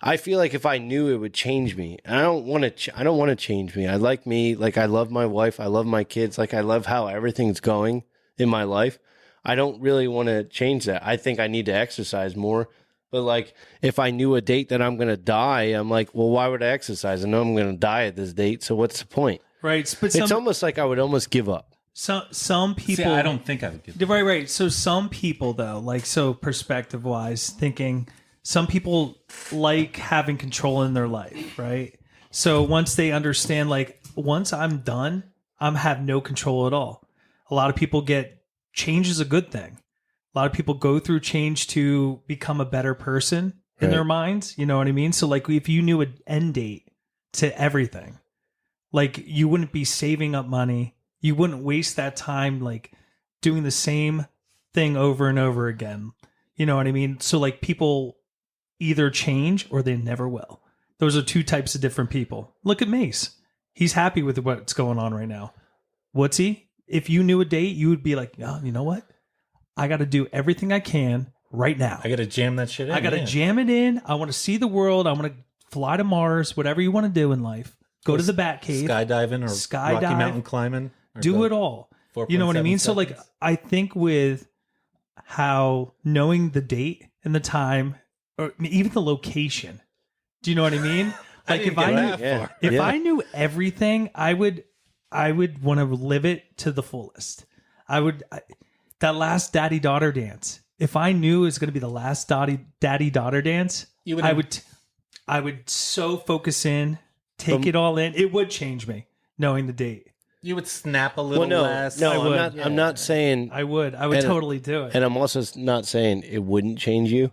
I feel like if I knew it would change me. And I don't want to I don't want to change me. I like me, like I love my wife, I love my kids, like I love how everything's going in my life. I don't really want to change that. I think I need to exercise more. But like, if I knew a date that I'm going to die, I'm like, well, why would I exercise? I know I'm going to die at this date. So what's the point? right. But It's almost like I would almost give up. some people. See, I don't think I would get that. Right. So some people, though, like, so perspective wise, thinking some people like having control in their life, right? So once they understand, like, once I'm done, I'm have no control at all. A lot of people get change is a good thing. A lot of people go through change to become a better person in Right. their minds. You know what I mean? So like if you knew an end date to everything, like you wouldn't be saving up money. You wouldn't waste that time like doing the same thing over and over again. You know what I mean? So like people either change or they never will. Those are two types of different people. Look at Mace. He's happy with what's going on right now. Wootsie, if you knew a date, you would be like, oh, you know what? I got to do everything I can right now. I got to jam that shit in. I got to yeah. jam it in. I want to see the world. I want to fly to Mars, whatever you want to do in life. Go to the Batcave. skydiving or Skydive. Rocky Mountain climbing. Or Do go it all. 4.7 You know what I mean? So like, seconds. I think with how knowing the date and the time, or even the location, do you know what I mean? Like didn't if I get knew, that Yeah. far. if Yeah. I knew everything, I would want to live it to the fullest. That last daddy-daughter dance. If I knew it was going to be the last daddy-daughter dance, You would- I would so focus in, take it all in. It would change me knowing the date. You would snap a little Well, no, less. no, I I'm would. not. I'm not saying, I would And- totally do it. and I'm also not saying it wouldn't change you.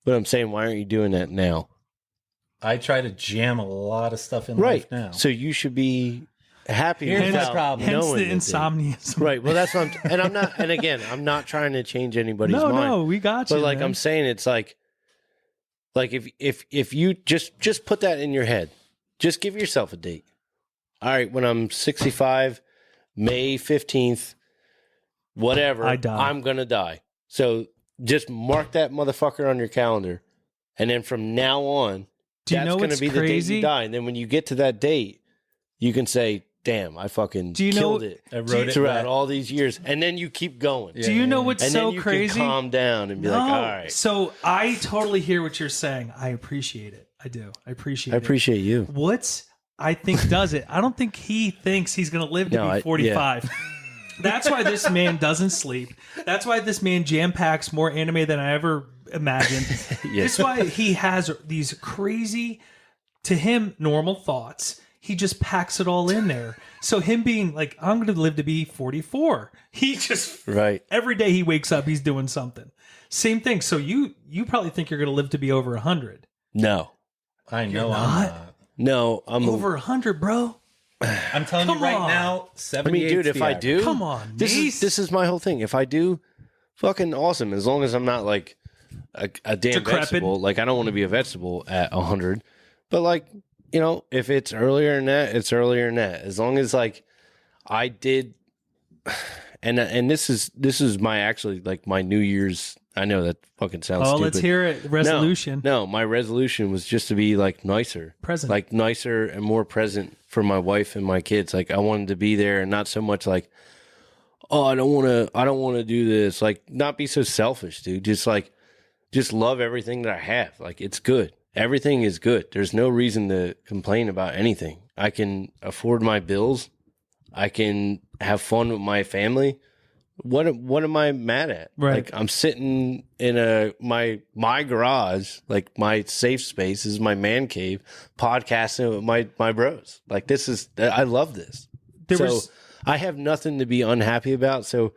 But I'm saying, why aren't you doing that now? I try to jam a lot of stuff in Right. life now. So you should be happy. Here's my without problem. Hence knowing the date. insomnia. Right. Well, that's what I'm. And I'm not. And again, I'm not trying to change anybody's mind. No, we got you. But like man. I'm saying, it's like if you just put that in your head, just give yourself a date. All right, when I'm 65, May 15th, whatever, I die. I'm gonna die. So just mark that motherfucker on your calendar, and then from now on, Do you that's know gonna what's be the date crazy? you die. And then when you get to that date, you can say, "Damn, I fucking Do you know- killed it." I wrote it throughout wet. all these years, and then you keep going. Do you know what's And so then you crazy? can calm down and be No. like, "All right, So I totally hear what you're saying. I appreciate it. I do. I appreciate I it. appreciate you." What's I think does it. I don't think he thinks he's going to live to No, be 45. That's why this man doesn't sleep. That's why this man jam packs more anime than I ever imagined. Yes. That's why he has these crazy, to him, normal thoughts. he just packs it all in there. So him being like, I'm going to live to be 44. He just Right. every day he wakes up, he's doing something. Same thing. So you probably think you're going to live to be over 100. No. I know You're I'm not? not. No, I'm Over 100, bro. I'm telling you Come right on. now, I 78. mean, dude, if I do, Come on, this Mace. is my whole thing. If I do, fucking awesome. As long as I'm not like a damn Decrepit. vegetable. Like I don't want to be a vegetable at 100. But like, you know, if it's earlier than that, it's earlier than that. As long as like I did, and this is my actually like my New Year's. I know that fucking sounds. Oh, stupid. let's hear it. Resolution. No, my resolution was just to be like nicer, Present. like nicer and more present for my wife and my kids. Like I wanted to be there and not so much like, oh, I don't want to do this. Like not be so selfish, dude. Just love everything that I have. Like it's good. Everything is good. There's no reason to complain about anything. I can afford my bills. I can have fun with my family. What am I mad at? Right. Like I'm sitting in my garage, like my safe space is my man cave, podcasting with my bros. Like I love this. I have nothing to be unhappy about. So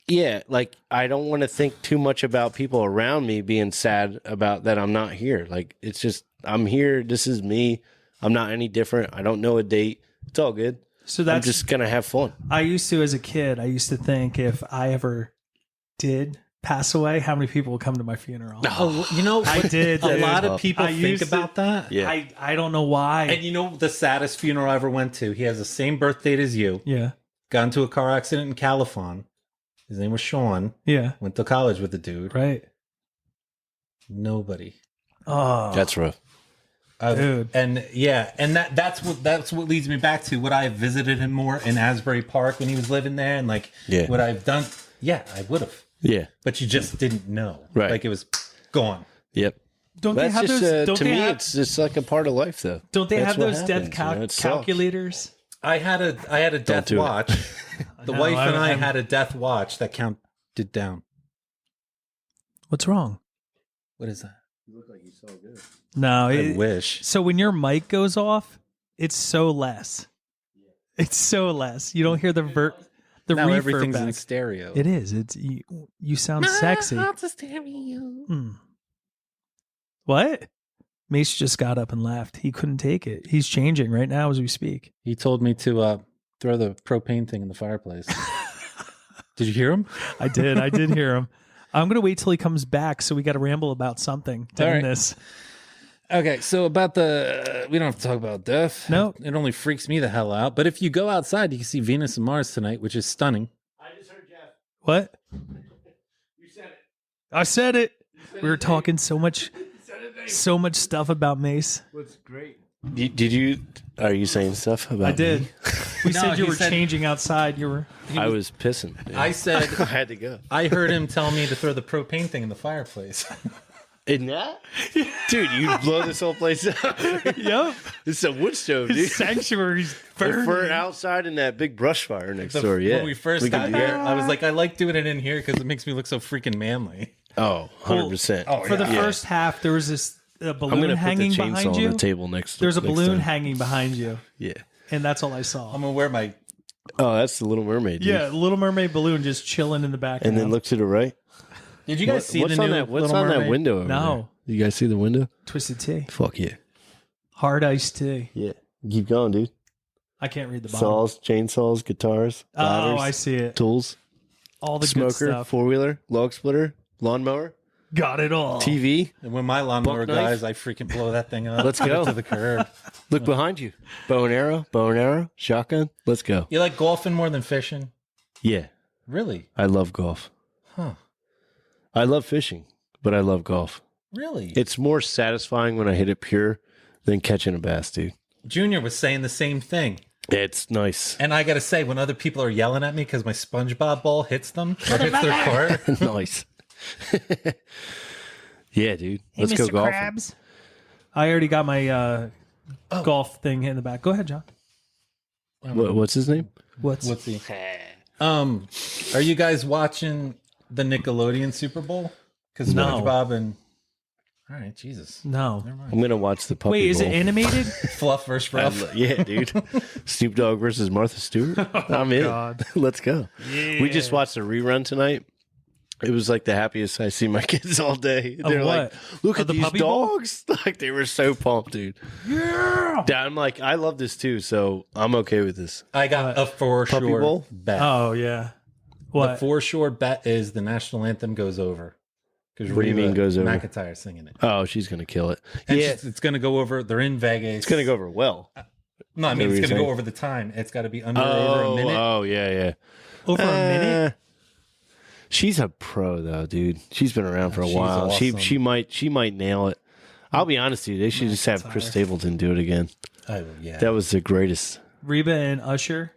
yeah, like I don't want to think too much about people around me being sad about that I'm not here. Like it's just I'm here. This is me. I'm not any different. I don't know a date. It's all good. So I'm that's just gonna have fun. I used to, as a kid, I used to think if I ever did pass away, how many people would come to my funeral? Oh, you know, I did. a dude. lot of people I think used to- about that. Yeah. I don't know why. And you know the saddest funeral I ever went to? He has the same birth date as you. Yeah. Got into a car accident in California. His name was Sean. Yeah. Went to college with the dude. Right. Nobody. Oh, That's rough. Dude. And yeah, and that's what leads me back to would I have visited him more in Asbury Park when he was living there, and like Yeah. would I have done? Yeah, I would have. Yeah. But you just didn't know, Right. Like it was gone. Yep. Don't they That's have just those? Don't to they me, have? it's just like a part of life, though. Don't they That's have what those death happens, you know? It sucks. calculators? I had a death do it. watch. The No, wife and I I'm- had a death watch that counted down. What's wrong? What is that? No, I wish. So when your mic goes off, it's so less. It's so less. You don't hear the Now reverb everything's back. in stereo. It is. It's you sound sexy. Hmm. What? Mace just got up and left. He couldn't take it. He's changing right now as we speak. He told me to throw the propane thing in the fireplace. Did you hear him? I did hear him. I'm gonna wait till he comes back, so we got to ramble about something to All end right. this. Okay, so about we don't have to talk about death. No. It only freaks me the hell out. But if you go outside, you can see Venus and Mars tonight, which is stunning. What? I said it. We were talking so much stuff about Mace. Are you saying stuff about I did. me? We No, said you he were said- changing outside. You were. I was pissing. dude. I said I had to go. I heard him tell me to throw the propane thing in the fireplace. In that? Dude, you blow this whole place up. Yep. It's a wood stove, dude. His sanctuary's burning. For outside in that big brush fire next door, yeah. When we first can got do here, that. I was like, I like doing it in here because it makes me look so freaking manly. Oh, 100%. For the first half, there was this I'm balloon going to put the hanging behind chainsaw you. on the table next There's a next balloon time. hanging behind you, Yeah. and that's all I saw. I'm gonna wear my. Oh, that's the Little Mermaid. Dude. Yeah, Little Mermaid balloon just chilling in the background. And then look to the right. Did you guys see what's the on new that? What's Little on Mermaid? that window? Over No. there? You guys see the window? Twisted Tea, Fuck yeah. hard iced tea. Yeah. Keep going, dude. I can't read the bottom. Saws, chainsaws, guitars, Oh, ladders, I see it. tools, All the good smoker, stuff. four wheeler, log splitter, lawnmower, Got it all. TV. And when my lawnmower Buck knife? guys, I freaking blow that thing up. Let's go. to the curb. Look behind you. Bow and arrow, shotgun. Let's go. You like golfing more than fishing? Yeah. Really? I love golf. Huh? I love fishing, but I love golf. Really? It's more satisfying when I hit it pure than catching a bass, dude. Junior was saying the same thing. It's nice. And I got to say, when other people are yelling at me because my SpongeBob ball hits them or hits their court, Nice. Yeah, dude. Let's go golfing. I already got my golf thing in the back. Go ahead, John. What's his name? What's what's he? Are you guys watching the Nickelodeon Super Bowl? Because No. SpongeBob and All right, Jesus. No. Never mind. I'm gonna watch the Puppy Wait, is it Bowl. animated? Fluff versus Fluff. Yeah, dude. Snoop Dogg versus Martha Stewart. I'm in. God. Let's go. Yeah. We just watched a rerun tonight. It was like the happiest I see my kids all day. They're like, what? look Of at the these Puppy Bowl? dogs. Like they were so pumped, dude. Yeah. Yeah, I'm like, I love this too, so I'm okay with this. I got a for Puppy sure Bowl? bet. Oh yeah. The What? for sure bet is the national anthem goes over. Because What do you mean goes over? McIntyre's singing it. Oh, she's gonna kill it. And Yeah, it's going to go over. They're in Vegas. it's gonna go over well. No, I What mean were it's you going to saying? go over the time. It's got to be over a minute. Oh, yeah. Over a minute? She's a pro though, dude. She's been around for a She's while. awesome. She might nail it. I'll be honest with you. They should just have Chris Stapleton do it again. Oh yeah. That was the greatest. Reba and Usher.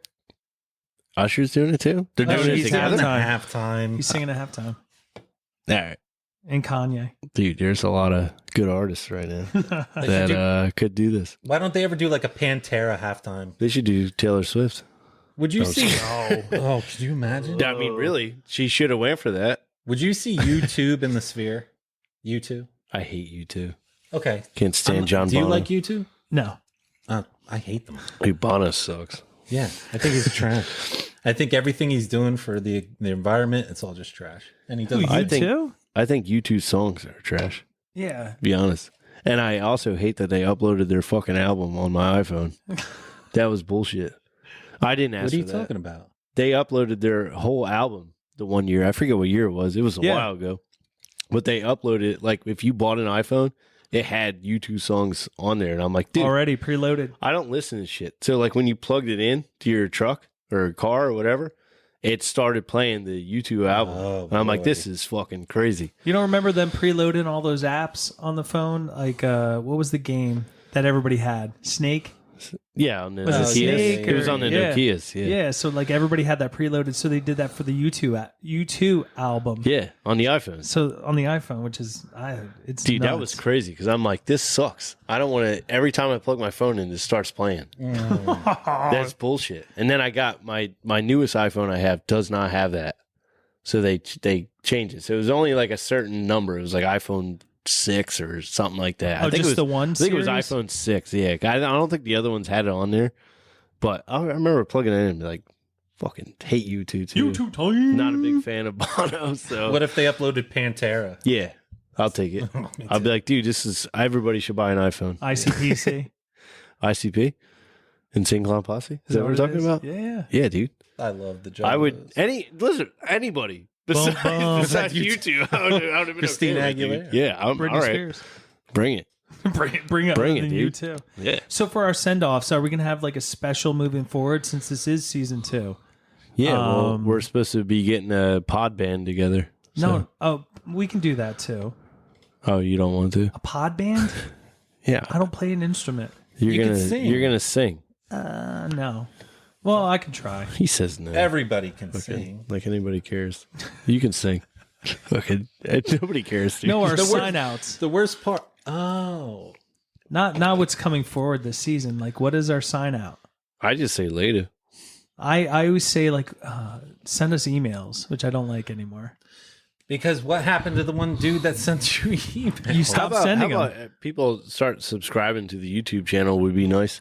Usher's doing it too. They're doing it he's together. doing it. halftime. He's singing at halftime. All right, And Kanye. dude. There's a lot of good artists right now that could do this. Why don't they ever do like a Pantera halftime? They should do Taylor Swift. Would you see? Oh, could you imagine? I mean, really, she should have went for that. Would you see YouTube in the Sphere? YouTube. I hate you too. Okay. Can't stand John Do you Bono. like YouTube? No. I hate them. Dude, Bono sucks. Yeah, I think he's trash. I think everything he's doing for the environment, it's all just trash. And he doesn't. Who, you I think- too? I think U2 songs are trash. Yeah. To be honest. And I also hate that they uploaded their fucking album on my iPhone. That was bullshit. I didn't ask What are you for that. talking about? They uploaded their whole album the one year. I forget what year it was. It was a Yeah. while ago. But they uploaded it, like if you bought an iPhone, it had U2 songs on there. And I'm like, dude, Already preloaded. I don't listen to shit. So like when you plugged it in to your truck or car or whatever, it started playing the U2 album. Oh, and I'm like, boy. this is fucking crazy. You don't remember them preloading all those apps on the phone? Like, what was the game that everybody had? Snake? Yeah, on the Was it Nokias. Snake It was or- on the yeah. Nokias. Yeah. Yeah, so like everybody had that preloaded. So they did that for the U2 album. Yeah, on the iPhone. So on the iPhone, which is, it's Dude, that nuts. was crazy because I'm like, this sucks. I don't want to. Every time I plug my phone in, it starts playing. That's bullshit. And then I got my newest iPhone I have does not have that, so they changed it. So it was only like a certain number. It was like iPhone 6 or something like that. Oh, I think just it was, the one I think it was series? iPhone 6. Yeah, I don't think the other ones had it on there, but I remember plugging it in and be like, fucking hate U2 too. time. Not a big fan of Bono. So What if they uploaded Pantera? yeah, I'll take it. I'll be like, dude, this is everybody should buy an iPhone. ICPC. ICP, Insane Clown Posse. Is that what we're talking about? Yeah. Yeah, dude. I love the job. I would anybody besides, bum. besides you two. I would have been Christina okay with it, Aguilera. dude. Yeah, I'm Britney all right. Spears. Bring it. Bring up Bring it, the dude. you too. Yeah, So for our send offs, are we gonna have like a special moving forward since this is season 2? yeah. Well, Um, we're supposed to be getting a pod band together. No, oh, we can do that too. Oh, you don't want to? A pod band? Yeah, I don't play an instrument. you're You can gonna sing. you're gonna sing. No. Well, I can try. He says no. Everybody can Okay. sing. Like anybody cares. You can sing. Okay, nobody cares. Dude. No, our The wor- sign outs. The worst part. Oh, Not what's coming forward this season. Like, what is our sign out? I just say later. I always say like, send us emails, which I don't like anymore. because what happened to the one dude that sent you email? You stop sending how them. about people start subscribing to the YouTube channel would be nice.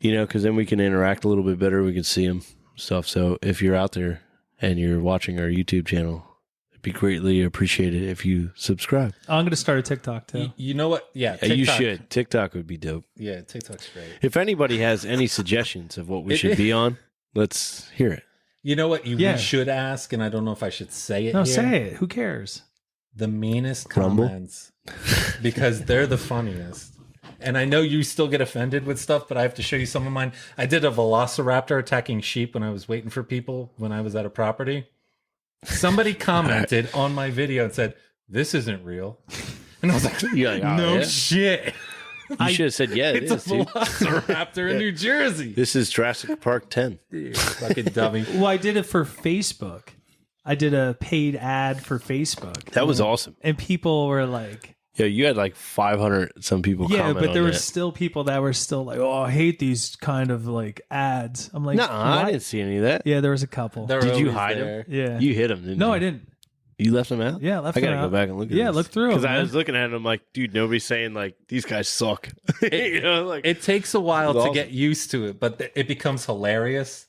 You know, because then we can interact a little bit better. We can see them stuff. So if you're out there and you're watching our YouTube channel, it'd be greatly appreciated if you subscribe. I'm gonna start a TikTok too. You know what? Yeah, Yeah, you TikTok. should. TikTok would be dope. Yeah, TikTok's great. If anybody has any suggestions of what we should be on, let's hear it. You know what? Yeah. We should ask, and I don't know if I should say it. No, here. say it. Who cares? The meanest Grumble? comments because they're the funniest. And I know you still get offended with stuff, but I have to show you some of mine. I did a velociraptor attacking sheep when I was waiting for people when I was at a property. Somebody commented on my video and said, "This isn't real." And I was like, You're like, oh, "No yeah? shit. You should have said, yeah, it It's a is, dude. velociraptor in New Jersey." This is Jurassic Park 10. Fucking dummy. Well, I did it for Facebook. I did a paid ad for Facebook, That was awesome. and people were like, Yeah, you had like 500 some people "Yeah," comment but there on were that. still people that were still like, "Oh, I hate these kind of like ads." I'm like, No, I "What?" didn't see any of that. Yeah, there was a couple. They're Did you always hide there. him? Yeah. You hit him, didn't No, you? I didn't. You left them out? Yeah, left I gotta them go out. back and look at Yeah, this. look through 'em, Because I man. was looking at them like, dude, nobody's saying like these guys suck. You know, like It takes a while It's to awesome. get used to it, but it becomes hilarious.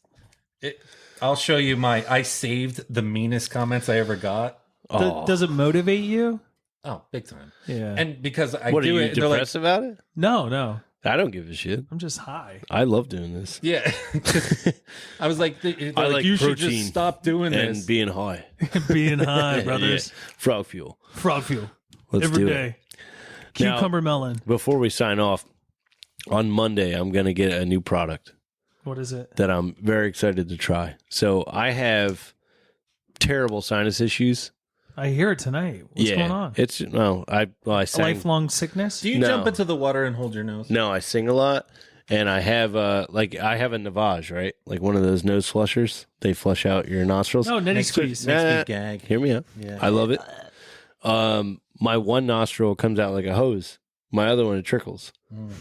I'll show you I saved the meanest comments I ever got. Does it motivate you? Oh, big time. Yeah. And because I what are do you it, they're like, depressed about it? No. I don't give a shit. I'm just high. I love doing this. yeah. I was like, they're I like you should protein just stop doing and this. being high. Being high, brothers. Yeah. Frog fuel. Frog fuel. Let's Every do day. it. Cucumber melon. Before we sign off, on Monday I'm going to get a new product What is it? that I'm very excited to try. So I have terrible sinus issues. I hear it tonight. What's going on? It's I A sang. lifelong sickness? Do you No. jump into the water and hold your nose? No, I sing a lot, and I have I have a Navage, right? Like one of those nose flushers. They flush out your nostrils. No, Netty squeeze. Makes Nah. me gag. Hear me out. Yeah. I love it. My one nostril comes out like a hose. My other one, it trickles.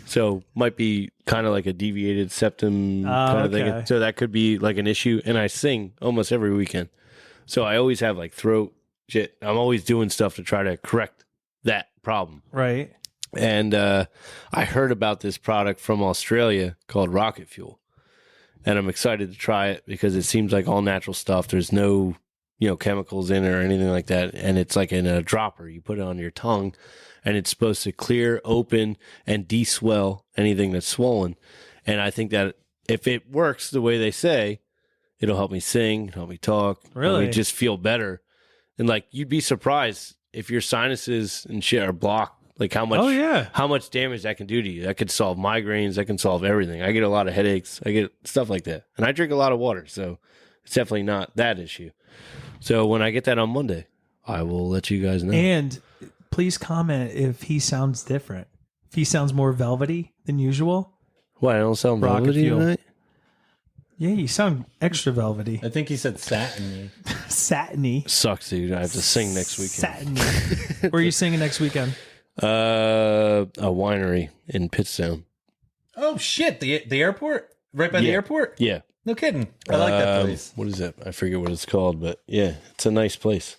So might be kind of like a deviated septum kind of okay. thing. So that could be like an issue. And I sing almost every weekend. So I always have like throat shit. I'm always doing stuff to try to correct that problem. Right. And I heard about this product from Australia called Rocket Fuel. And I'm excited to try it because it seems like all natural stuff. There's no, chemicals in it or anything like that. And it's like in a dropper. You put it on your tongue and it's supposed to clear, open, and de-swell anything that's swollen. And I think that if it works the way they say, it'll help me sing, help me talk, help Really? me just feel better. And like, you'd be surprised if your sinuses and shit are blocked, like how much damage that can do to you. That could solve migraines. That can solve everything. I get a lot of headaches. I get stuff like that. And I drink a lot of water, so it's definitely not that issue. So when I get that on Monday, I will let you guys know. And please comment if he sounds different. If he sounds more velvety than usual. What, I don't sound Rocket velvety Fuel. tonight? Yeah, you sound extra velvety. I think he said satiny. Satiny. Sucks, dude. I have to sing next weekend. Satiny. Where are you singing next weekend? A winery in Pittston. Oh shit! The airport, right by the airport. Yeah. No kidding. I like that place. What is it? I forget what it's called, but yeah, it's a nice place.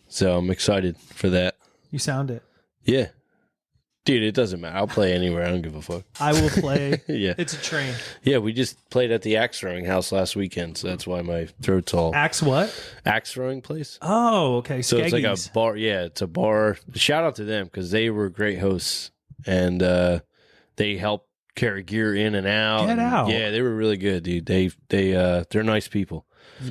So I'm excited for that. You sound it. Yeah. Dude, it doesn't matter. I'll play anywhere. I don't give a fuck. I will play. Yeah. It's a train. Yeah, we just played at the axe throwing house last weekend, so that's why my throat's all Axe what? axe throwing place. Oh, okay. So it's like a Skeggies. bar. Yeah, it's a bar. Shout out to them because they were great hosts and they helped carry gear in and out. Get out. Yeah, they were really good, dude. They're nice people.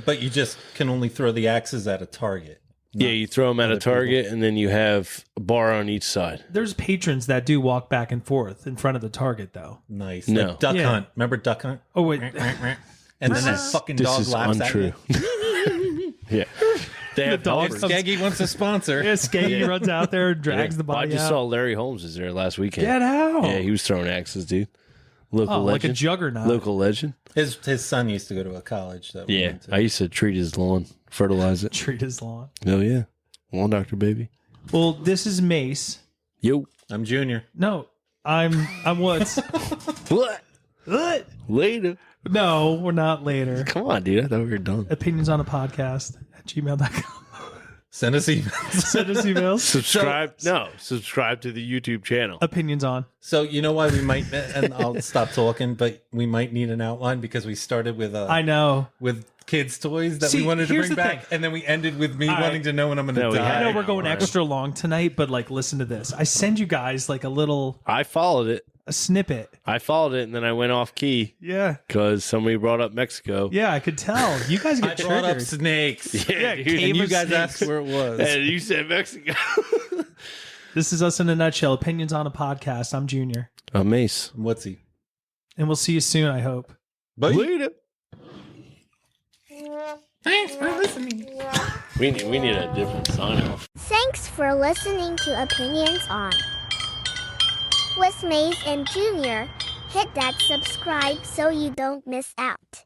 But you just can only throw the axes at a target. Yeah, you throw them at a target, and then you have a bar on each side. There's patrons that do walk back and forth in front of the target, though. Nice. No. Like Duck Yeah. Hunt. Remember Duck Hunt? Oh, wait. And then that fucking This dog is laughs untrue. at you. Yeah, they have dog helpers. comes- Skeggy wants a sponsor. Yeah, Skeggy runs out there and drags the I body just out. saw Larry Holmes is there last weekend. Get out. Yeah, he was throwing axes, dude. Local Oh, like a legend. juggernaut. Local legend. His son used to go to a college that we Yeah, went to. I used to treat his lawn, fertilize it. Treat his lawn. Oh yeah, lawn doctor baby. Well, this is Mase. Yo, I'm Junior. No, I'm Woods. what? What? Later. No, we're not later. Come on, dude. I thought we were done. Opinions on a podcast at gmail.com. Send us emails. Send us emails. Subscribe to the YouTube channel. Opinions on. So you know why we might, and I'll stop talking, but we might need an outline because we started with I know. with kids' toys that See, we wanted to here's bring the back, thing. and then we ended with me All right. wanting to know when I'm going to No, we die. I know we're going Alright. extra long tonight, but like, listen to this. I send you guys like I followed it. a snippet. I followed it, and then I went off key Yeah. because somebody brought up Mexico. Yeah, I could tell. You guys I get brought up triggered. snakes. Yeah, dude. cave And you of guys snakes. asked where it was. And you said Mexico. This is us in a nutshell. Opinions on a podcast. I'm Junior. Mace. What's he? And we'll see you soon, I hope. But Later. thanks for listening. We need a different sign off. Thanks for listening to Opinions On. With Mase and Junior, hit that subscribe so you don't miss out.